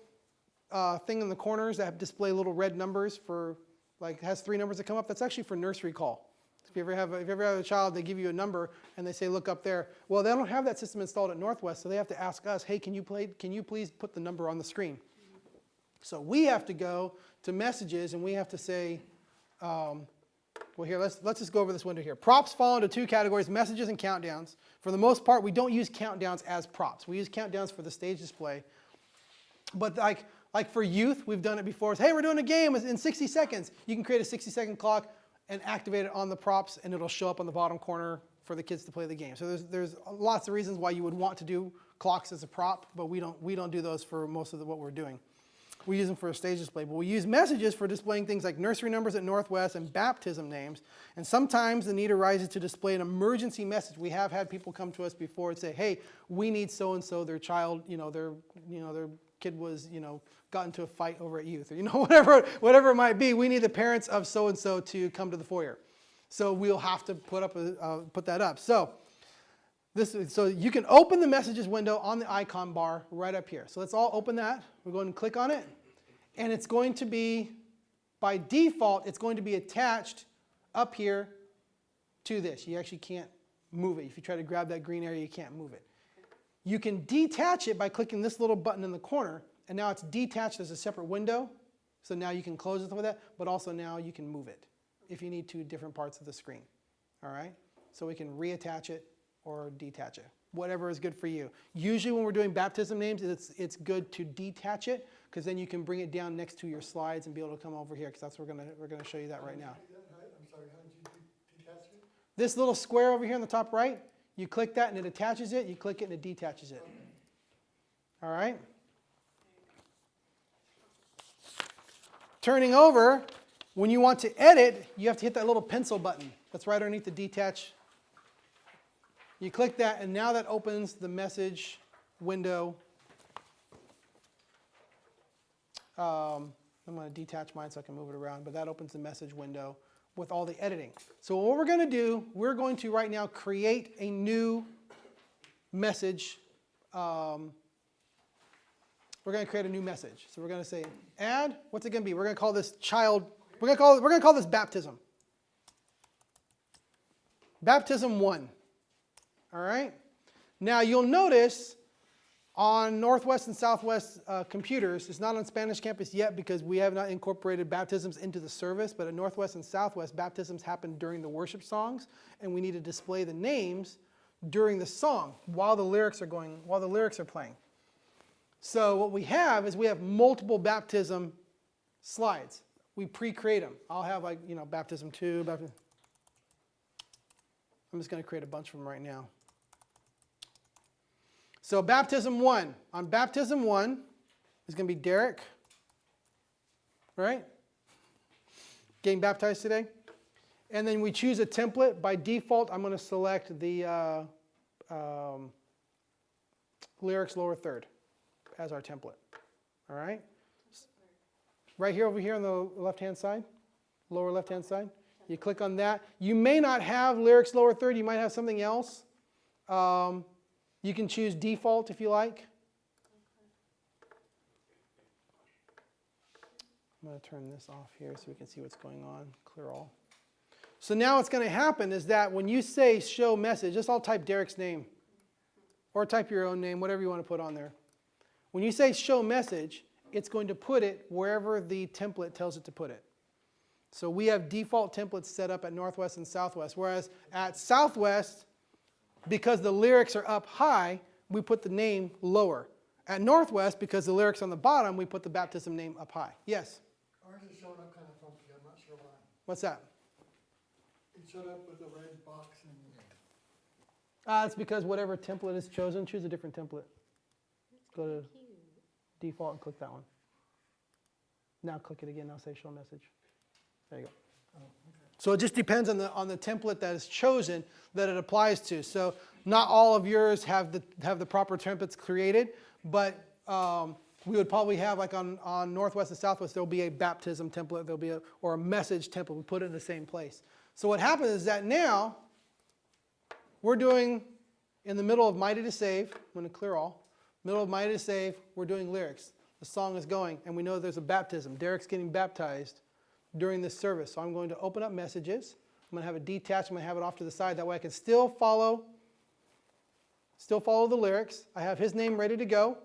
thing in the corners that display little red numbers for, like, has 3 numbers that come up. That's actually for nursery call. If you ever have a child, they give you a number and they say, look up there. Well, they don't have that system installed at Northwest, so they have to ask us, hey, can you please put the number on the screen? So we have to go to messages and we have to say, well, here, let's just go over this window here. Props fall into 2 categories, messages and countdowns. For the most part, we don't use countdowns as props. We use countdowns for the stage display. But like for youth, we've done it before. It's, hey, we're doing a game in 60 seconds. You can create a 60-second clock and activate it on the props, and it'll show up on the bottom corner for the kids to play the game. So there's lots of reasons why you would want to do clocks as a prop, but we don't do those for most of what we're doing. We use them for a stage display, but we use messages for displaying things like nursery numbers at Northwest and baptism names. And sometimes the need arises to display an emergency message. We have had people come to us before and say, hey, we need so-and-so, their child, their kid was, got into a fight over at youth, or whatever it might be. We need the parents of so-and-so to come to the foyer. So we'll have to put that up. So you can open the messages window on the icon bar right up here. So let's all open that. We're going to click on it. And it's going to be, by default, it's going to be attached up here to this. You actually can't move it. If you try to grab that green area, you can't move it. You can detach it by clicking this little button in the corner, and now it's detached as a separate window. So now you can close it with that, but also now you can move it if you need two different parts of the screen. All right? So we can reattach it or detach it, whatever is good for you. Usually when we're doing baptism names, it's good to detach it, because then you can bring it down next to your slides and be able to come over here, because that's what we're gonna show you that right now. I'm sorry, how did you detach it? This little square over here on the top right, you click that and it attaches it, you click it and it detaches it. All right? Turning over, when you want to edit, you have to hit that little pencil button that's right underneath the detach. You click that, and now that opens the message window. I'm going to detach mine so I can move it around, but that opens the message window with all the editing. So what we're going to do, we're going to right now create a new message. We're going to create a new message. So we're going to say add. What's it going to be? We're going to call this child. We're going to call this baptism. Baptism 1. All right. Now you'll notice on Northwest and Southwest computers, it's not on Spanish campus yet because we have not incorporated baptisms into the service, but at Northwest and Southwest, baptisms happen during the worship songs, and we need to display the names during the song while the lyrics are playing. So what we have is we have multiple baptism slides. We pre-create them. I'll have baptism 2, baptism. I'm just going to create a bunch of them right now. So baptism 1. On baptism 1 is going to be Derek, right? Getting baptized today. And then we choose a template. By default, I'm going to select the lyrics lower third as our template. All right? Right here, over here on the left-hand side, lower left-hand side. You click on that. You may not have lyrics lower third. You might have something else. You can choose default if you like. I'm going to turn this off here so we can see what's going on. Clear all. So now what's going to happen is that when you say show message, just I'll type Derek's name. Or type your own name, whatever you want to put on there. When you say show message, it's going to put it wherever the template tells it to put it. So we have default templates set up at Northwest and Southwest, whereas at Southwest, because the lyrics are up high, we put the name lower. At Northwest, because the lyrics on the bottom, we put the baptism name up high. Yes? Ours is showing up kind of funky, I'm not sure why. What's that? It showed up with a red box and... It's because whatever template is chosen, choose a different template. Go to default and click that one. Now click it again, now say show message. There you go. Oh, okay. So it just depends on the template that is chosen that it applies to. So not all of yours have the proper templates created, but we would probably have, like on Northwest and Southwest, there'll be a baptism template, there'll be or a message template. We put it in the same place. So what happens is that now we're doing, in the middle of Mighty to Save, I'm going to clear all, middle of Mighty to Save, we're doing lyrics. The song is going, and we know there's a baptism. Derek's getting baptized during this service. So I'm going to open up messages. I'm going to have it detached. I'm going to have it off to the side. That way I can still follow the lyrics. I have his name ready to go.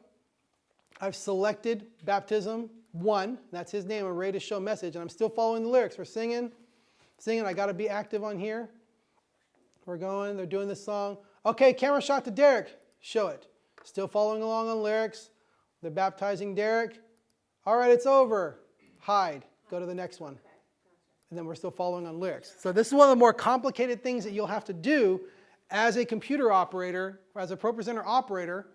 I've selected baptism 1. That's his name. I'm ready to show message. And I'm still following the lyrics. We're singing. I got to be active on here. We're going. They're doing this song. Okay, camera shot to Derek. Show it. Still following along on lyrics. They're baptizing Derek. All right, it's over. Hide. Go to the next one. And then we're still following on lyrics. So this is one of the more complicated things that you'll have to do as a computer operator, or as a ProPresenter operator,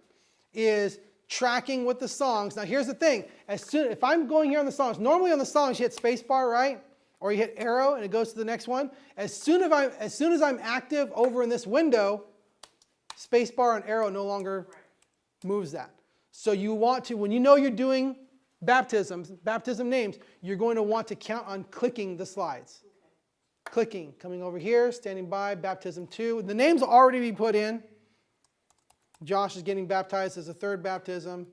is tracking with the songs. Now here's the thing. If I'm going here on the songs, normally on the songs you hit spacebar, right? Or you hit arrow and it goes to the next one. As soon as I'm active over in this window, spacebar and arrow no longer moves that. So you want to, when you know you're doing baptism names, you're going to want to count on clicking the slides. Okay. Clicking, coming over here, standing by, baptism 2. The names will already be put in. Josh is getting baptized as a third baptism,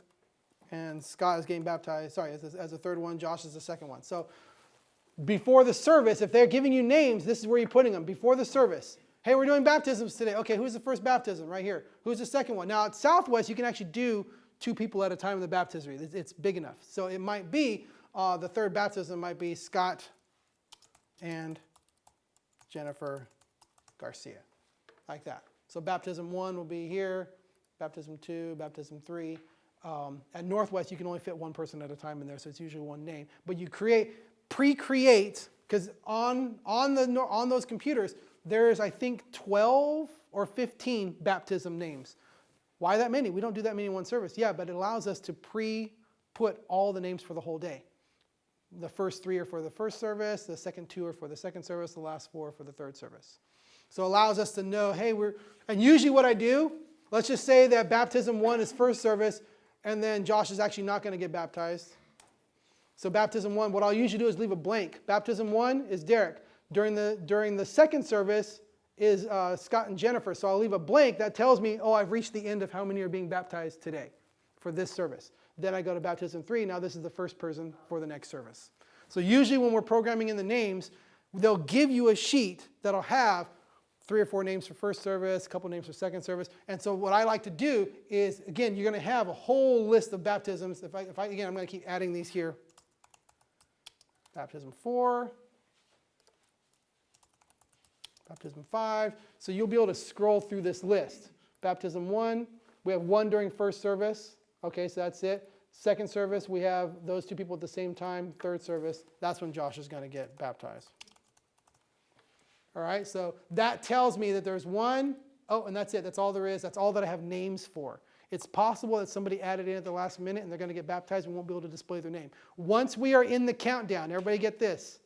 and Scott is getting baptized, as a third one. Josh is the second one. So before the service, if they're giving you names, this is where you're putting them. Before the service, Hey, we're doing baptisms today. Okay, who's the first baptism? Right here. Who's the second one? Now, at Southwest, you can actually do 2 people at a time in the baptistry. It's big enough. So it might be, the third baptism might be Scott and Jennifer Garcia, like that. So baptism 1 will be here, baptism 2, baptism 3. At Northwest, you can only fit 1 person at a time in there, so it's usually 1 name. But you pre-create, because on those computers, there's, I think, 12 or 15 baptism names. Why that many? We don't do that many in one service. Yeah, but it allows us to pre-put all the names for the whole day. The first 3 are for the first service, the second 2 are for the second service, the last 4 are for the third service. So it allows us to know, hey, and usually what I do, let's just say that baptism 1 is first service, and then Josh is actually not going to get baptized. So baptism 1, what I'll usually do is leave a blank. Baptism 1 is Derek. During the second service is Scott and Jennifer. So I'll leave a blank that tells me, oh, I've reached the end of how many are being baptized today for this service. Then I go to baptism 3. Now this is the first person for the next service. So usually when we're programming in the names, they'll give you a sheet that'll have 3 or 4 names for first service, a couple names for second service. And so what I like to do is, again, you're going to have a whole list of baptisms. Again, I'm going to keep adding these here. Baptism 4. Baptism 5. So you'll be able to scroll through this list. Baptism 1, we have 1 during first service. Okay, so that's it. Second service, we have those 2 people at the same time. Third service, that's when Josh is going to get baptized. All right, so that tells me that there's 1. Oh, and that's it. That's all there is. That's all that I have names for. It's possible that somebody added in at the last minute and they're going to get baptized and won't be able to display their name. Once we are in the countdown, everybody get this.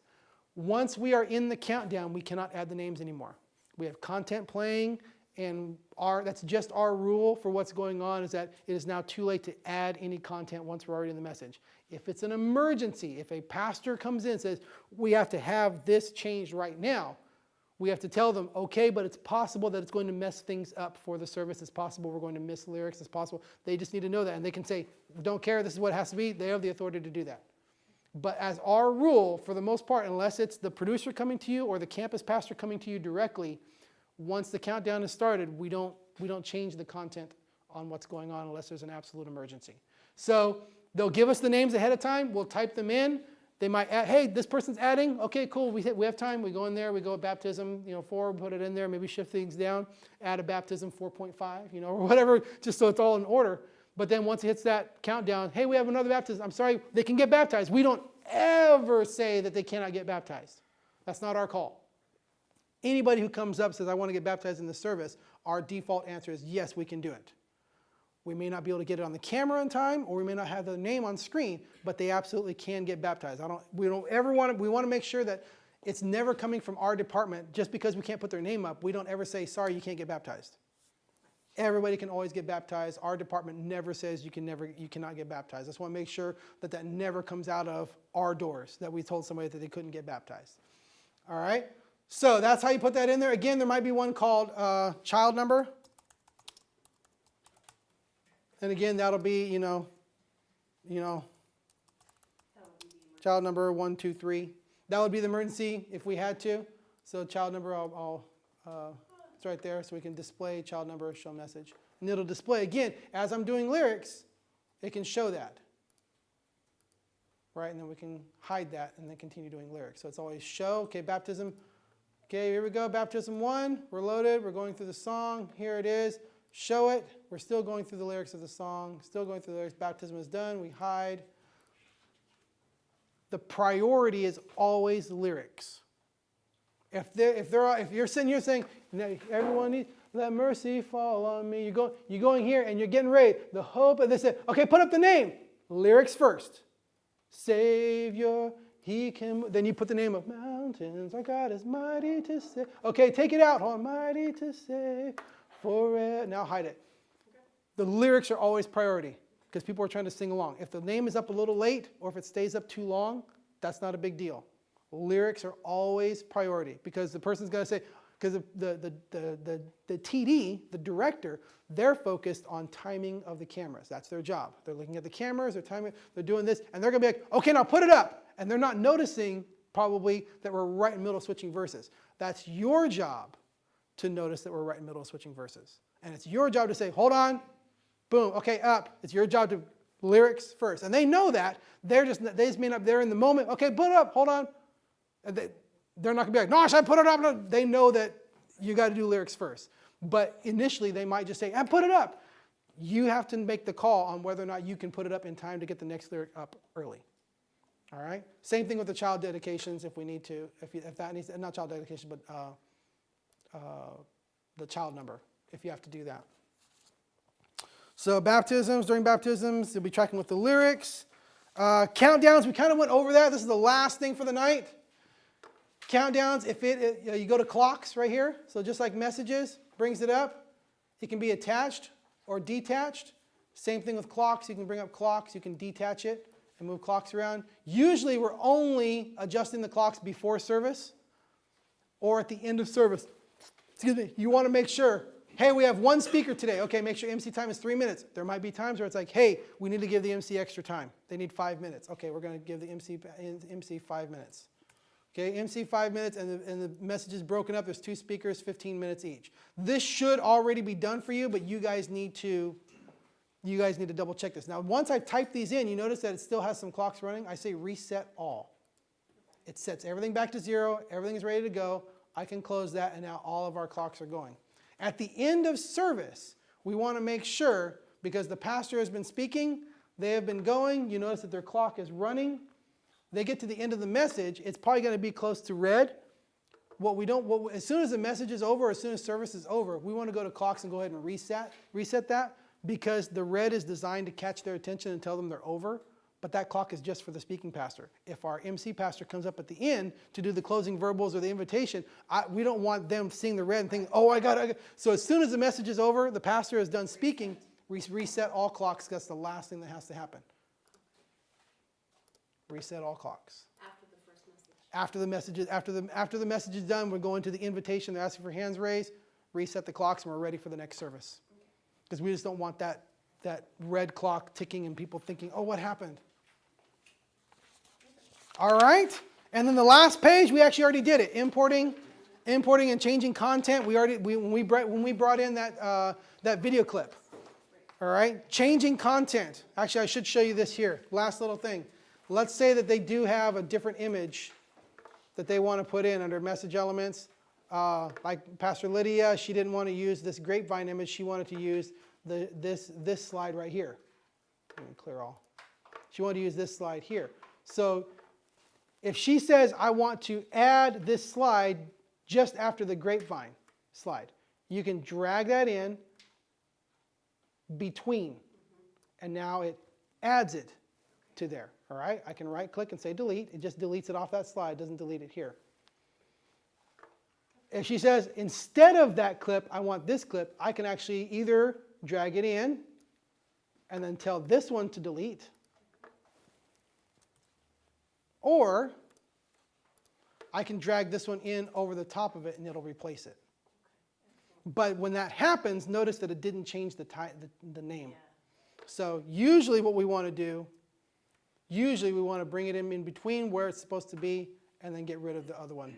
Once we are in the countdown, we cannot add the names anymore. We have content playing, and that's just our rule for what's going on, is that it is now too late to add any content once we're already in the message. If it's an emergency, if a pastor comes in and says, we have to have this changed right now, we have to tell them, okay, but it's possible that it's going to mess things up for the service. It's possible we're going to miss lyrics. It's possible. They just need to know that. And they can say, don't care, this is what it has to be. They have the authority to do that. But as our rule, for the most part, unless it's the producer coming to you or the campus pastor coming to you directly, once the countdown is started, we don't change the content on what's going on unless there's an absolute emergency. So they'll give us the names ahead of time. We'll type them in. They might add, hey, this person's adding. Okay, cool. We have time. We go in there. We go at baptism, 4. Put it in there. Maybe shift things down. Add a baptism 4.5, or whatever, just so it's all in order. But then once it hits that countdown, hey, we have another baptism. I'm sorry, they can get baptized. We don't ever say that they cannot get baptized. That's not our call. Anybody who comes up and says, I want to get baptized in this service, our default answer is, yes, we can do it. We may not be able to get it on the camera in time, or we may not have the name on screen, but they absolutely can get baptized. We want to make sure that it's never coming from our department. Just because we can't put their name up, we don't ever say, sorry, you can't get baptized. Everybody can always get baptized. Our department never says you cannot get baptized. I just want to make sure that never comes out of our doors, that we told somebody that they couldn't get baptized. All right? So that's how you put that in there. Again, there might be one called child number. And again, that'll be, child number 1, 2, 3. That would be the emergency if we had to. So child number, it's right there, so we can display child number, show message. And it'll display, again, as I'm doing lyrics, it can show that. Right, and then we can hide that and then continue doing lyrics. So it's always show, okay, baptism. Okay, here we go, baptism 1, we're loaded, we're going through the song, here it is. Show it, we're still going through the lyrics of the song, still going through the lyrics, baptism is done, we hide. The priority is always lyrics. If you're sitting here saying, everyone needs, let mercy fall on me, you're going here and you're getting ready, the hope, and they say, okay, put up the name, lyrics first. Savior, he can, then you put the name of mountains, our God is mighty to save. Okay, take it out, almighty to save. Forever. Now hide it. The lyrics are always priority because people are trying to sing along. If the name is up a little late or if it stays up too long, that's not a big deal. Lyrics are always priority because the person's going to say, because the TD, the director, they're focused on timing of the cameras. That's their job. They're looking at the cameras, they're timing, they're doing this, and they're going to be like, okay, now put it up. And they're not noticing probably that we're right in the middle of switching verses. That's your job to notice that we're right in the middle of switching verses. And it's your job to say, hold on, boom, okay, up. It's your job to lyrics first. And they know that. They just may not, they're in the moment, okay, put it up, hold on. And they're not going to be like, no, should I put it up? No. They know that you got to do lyrics first. But initially, they might just say, and put it up. You have to make the call on whether or not you can put it up in time to get the next lyric up early. All right? Same thing with the child dedications if we need to. If that needs, not child dedication, but the child number, if you have to do that. So baptisms, during baptisms, you'll be tracking with the lyrics. Countdowns, we kind of went over that. This is the last thing for the night. Countdowns, if you go to clocks right here. So just like messages, brings it up. It can be attached or detached. Same thing with clocks. You can bring up clocks. You can detach it and move clocks around. Usually we're only adjusting the clocks before service or at the end of service. Excuse me. You want to make sure, hey, we have one speaker today. Okay, make sure MC time is 3 minutes. There might be times where it's like, hey, we need to give the MC extra time. They need 5 minutes. Okay, we're going to give the MC 5 minutes. Okay, MC 5 minutes, and the message is broken up. There's 2 speakers, 15 minutes each. This should already be done for you, but you guys need to double check this. Now, once I type these in, you notice that it still has some clocks running. I say reset all. It sets everything back to 0. Everything is ready to go. I can close that, and now all of our clocks are going. At the end of service, we want to make sure, because the pastor has been speaking, they have been going, you notice that their clock is running. They get to the end of the message, it's probably going to be close to red. As soon as the message is over, as soon as service is over, we want to go to clocks and go ahead and reset that, because the red is designed to catch their attention and tell them they're over, but that clock is just for the speaking pastor. If our MC pastor comes up at the end to do the closing verbals or the invitation, we don't want them seeing the red and thinking, oh, I got it. So as soon as the message is over, the pastor is done speaking, reset all clocks. That's the last thing that has to happen. Reset all clocks. After the first message. After the message is done, we're going to the invitation. They're asking for hands raised. Reset the clocks, and we're ready for the next service. Because we just don't want that red clock ticking and people thinking, oh, what happened? All right. And then the last page, we actually already did it. Importing and changing content. When we brought in that video clip. All right. Changing content. Actually, I should show you this here. Last little thing. Let's say that they do have a different image that they want to put in under message elements. Like Pastor Lydia, she didn't want to use this grapevine image. She wanted to use this slide right here. Let me clear all. She wanted to use this slide here. So if she says, I want to add this slide just after the grapevine slide, you can drag that in between. And now it adds it to there. All right, I can right click and say delete. It just deletes it off that slide, doesn't delete it here. If she says, instead of that clip, I want this clip, I can actually either drag it in and then tell this one to delete, or I can drag this one in over the top of it and it'll replace it. But when that happens, notice that it didn't change the name. So usually what we want to do, we want to bring it in between where it's supposed to be and then get rid of the other one.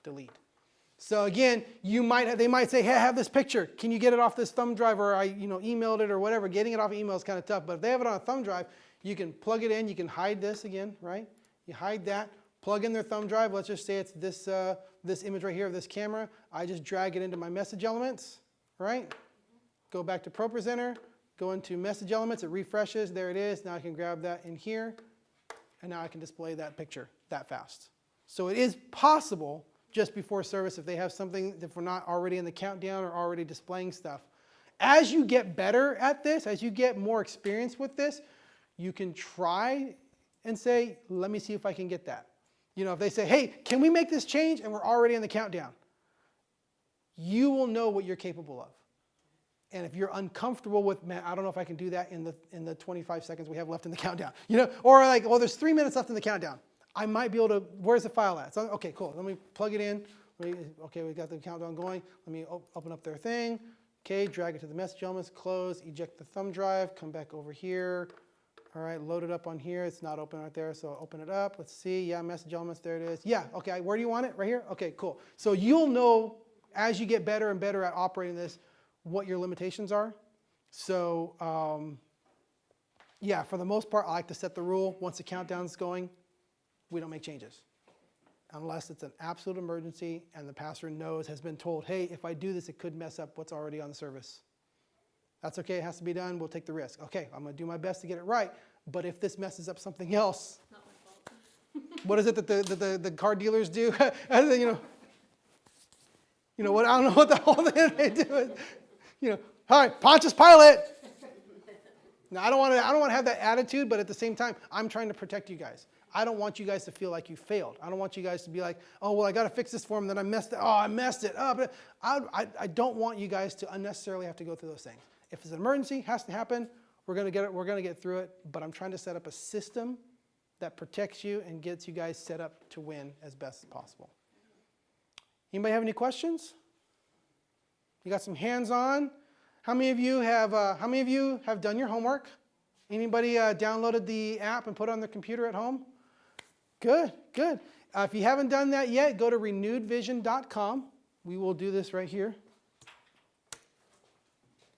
Delete. So again, they might say, hey, I have this picture. Can you get it off this thumb drive? Or I emailed it or whatever. Getting it off email is kind of tough. But if they have it on a thumb drive, you can plug it in. You can hide this again, right? You hide that. Plug in their thumb drive. Let's just say it's this image right here of this camera. I just drag it into my message elements, right? Go back to ProPresenter. Go into message elements. It refreshes. There it is. Now I can grab that in here. And now I can display that picture that fast. So it is possible just before service, if they have something, if we're not already in the countdown or already displaying stuff. As you get better at this, as you get more experience with this, you can try and say, let me see if I can get that. If they say, hey, can we make this change? And we're already in the countdown. You will know what you're capable of. And if you're uncomfortable with, man, I don't know if I can do that in the 25 seconds we have left in the countdown. Or like, well, there's 3 minutes left in the countdown. I might be able to, where's the file at? So, okay, cool. Let me plug it in. Okay, we got the countdown going. Let me open up their thing. Okay, drag it to the message elements, close, eject the thumb drive, come back over here. All right, load it up on here. It's not open right there, so open it up. Let's see. Yeah, message elements, there it is. Yeah, okay, where do you want it? Right here? Okay, cool. So you'll know as you get better and better at operating this, what your limitations are. So, yeah, for the most part, I like to set the rule. Once the countdown's going, we don't make changes. Unless it's an absolute emergency and the pastor has been told, hey, if I do this, it could mess up what's already on the service. That's okay, it has to be done, we'll take the risk. Okay, I'm gonna do my best to get it right, but if this messes up something else, Not my fault. what is it that the car dealers do? And then, you know what, I don't know what the whole thing they do. All right, Pontius Pilate. Now, I don't want to have that attitude, but at the same time, I'm trying to protect you guys. I don't want you guys to feel like you failed. I don't want you guys to be like, oh, well, I got to fix this for him, then I messed it. Oh, I messed it up. I don't want you guys to unnecessarily have to go through those things. If it's an emergency, has to happen, we're going to get through it, but I'm trying to set up a system that protects you and gets you guys set up to win as best as possible. Anybody have any questions? You got some hands-on? How many of you have done your homework? Anybody downloaded the app and put it on their computer at home? Good, good. If you haven't done that yet, go to renewedvision.com. We will do this right here.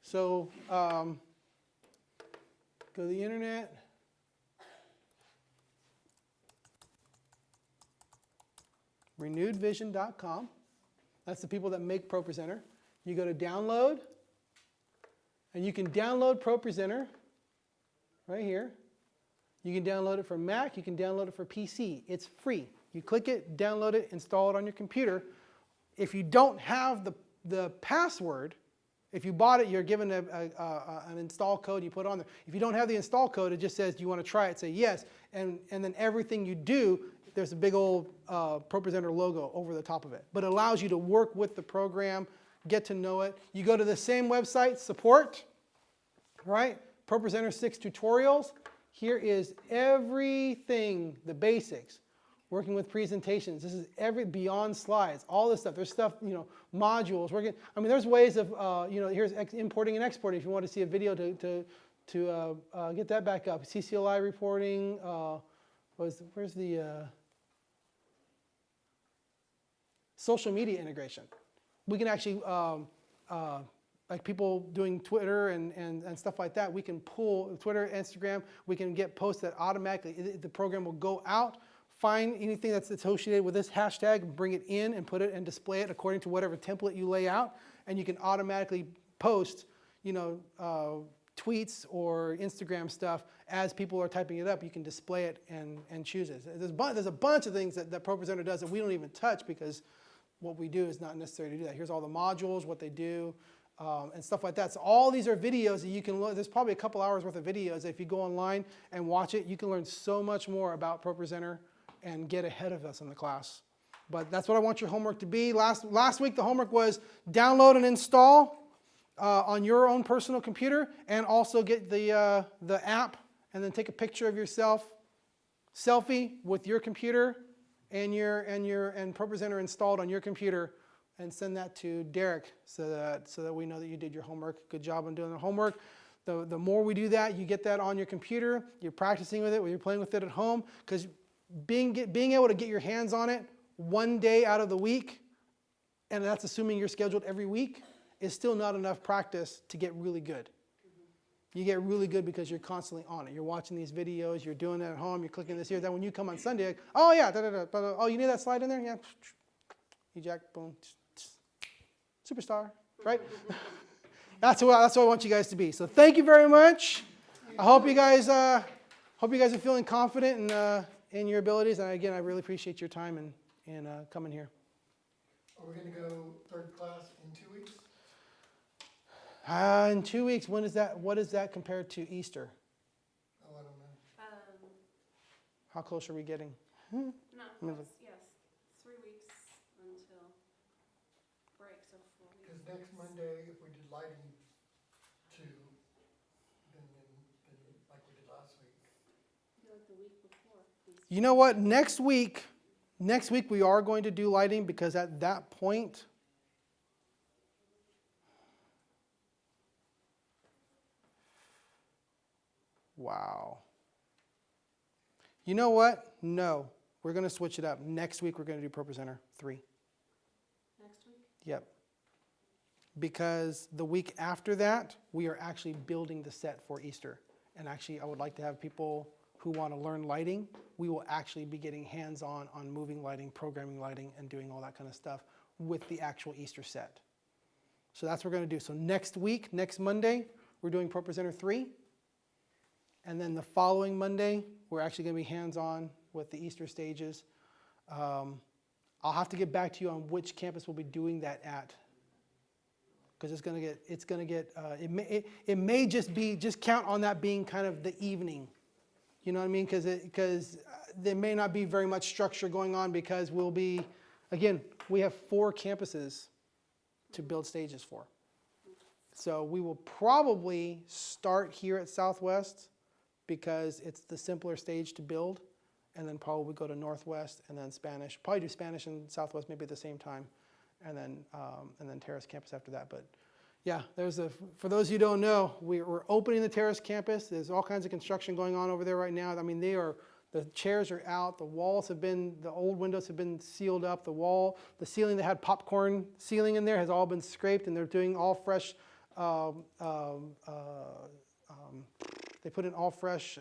So go to the internet. Renewedvision.com. That's the people that make ProPresenter. You go to download, and you can download ProPresenter right here. You can download it for Mac, you can download it for PC. It's free. You click it, download it, install it on your computer. If you don't have the password, if you bought it, you're given an install code, you put it on there. If you don't have the install code, it just says, do you want to try it? Say yes, and then everything you do, there's a big old ProPresenter logo over the top of it. But it allows you to work with the program, get to know it. You go to the same website, support, right? ProPresenter 6 tutorials. Here is everything, the basics. Working with presentations. This is beyond slides, all this stuff. There's stuff, modules. There's ways of, here's importing and exporting if you want to see a video to get that back up. CCLI reporting, where's the social media integration. We can actually, like people doing Twitter and stuff like that, we can pull Twitter, Instagram, we can get posts that automatically, the program will go out, find anything that's associated with this hashtag, bring it in and put it and display it according to whatever template you lay out, and you can automatically post, tweets or Instagram stuff as people are typing it up. You can display it and choose it. There's a bunch of things that ProPresenter does that we don't even touch because what we do is not necessary to do that. Here's all the modules, what they do, and stuff like that. So all these are videos that you can look. There's probably a couple hours worth of videos. If you go online and watch it, you can learn so much more about ProPresenter and get ahead of us in the class. But that's what I want your homework to be. Last week the homework was download and install on your own personal computer, and also get the app and then take a picture of yourself, selfie with your computer and ProPresenter installed on your computer, and send that to Derek so that we know that you did your homework. Good job on doing the homework. The more we do that, you get that on your computer, you're practicing with it, you're playing with it at home, because being able to get your hands on it one day out of the week, and that's assuming you're scheduled every week, is still not enough practice to get really good. You get really good because you're constantly on it. You're watching these videos, you're doing it at home, you're clicking this here. Then when you come on Sunday, like, oh yeah, oh, you need that slide in there? Yeah. Eject, boom, superstar, right? That's what I want you guys to be. So thank you very much. I hope you guys are feeling confident in your abilities. And again, I really appreciate your time and coming here. Are we going to go third class in 2 weeks? In 2 weeks, when is that? What is that compared to Easter? Oh, I don't know. How close are we getting? No, yes, 3 weeks until break, so 4 weeks. Because next Monday, if we did lighting 2, then like we did last week. Do it the week before. You know what? Next week we are going to do lighting, because at that point, wow. You know what? No, we're going to switch it up. Next week we're going to do ProPresenter 3. Next week? Yep. because the week after that, we are actually building the set for Easter. And actually, I would like to have people who want to learn lighting. We will actually be getting hands-on on moving lighting, programming lighting, and doing all that kind of stuff with the actual Easter set. So that's what we're going to do. So next week, next Monday, we're doing ProPresenter 3. And then the following Monday, we're actually going to be hands-on with the Easter stages. I'll have to get back to you on which campus we'll be doing that at, because it may just count on that being kind of the evening. You know what I mean? Because there may not be very much structure going on, because we'll be, again, we have 4 campuses to build stages for. So we will probably start here at Southwest because it's the simpler stage to build, and then probably go to Northwest and then Spanish. Probably do Spanish and Southwest maybe at the same time, and then Terrace campus after that. But yeah, for those who don't know, we're opening the Terrace campus. There's all kinds of construction going on over there right now. I mean, the chairs are out, the old windows have been sealed up, the ceiling that had popcorn ceiling in there has all been scraped, and they're doing all fresh, they put in all fresh,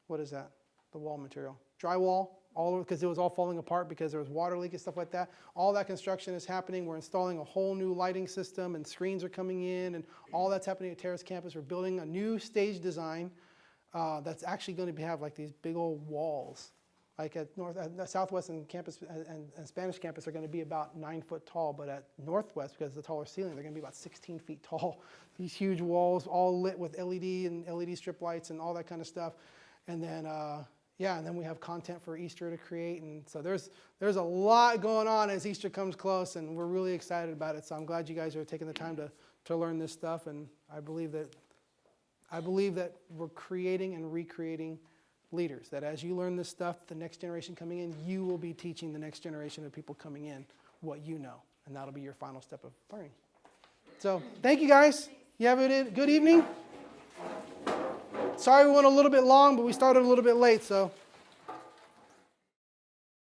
what is that? The wall material, drywall, all over, because it was all falling apart because there was water leak and stuff like that. All that construction is happening. We're installing a whole new lighting system, and screens are coming in, and all that's happening at Terrace campus. We're building a new stage design that's actually going to have like these big old walls. Like at Southwest and campus and Spanish campus are going to be about 9 foot tall, but at Northwest, because of the taller ceiling, they're going to be about 16 feet tall. These huge walls, all lit with LED and LED strip lights and all that kind of stuff. And then, and then we have content for Easter to create. And so there's a lot going on as Easter comes close, and we're really excited about it. So I'm glad you guys are taking the time to learn this stuff. And I believe that we're creating and recreating leaders, that as you learn this stuff, the next generation coming in, you will be teaching the next generation of people coming in what you know, and that'll be your final step of learning. So thank you guys. You have a good evening. Sorry we went a little bit long, but we started a little bit late, so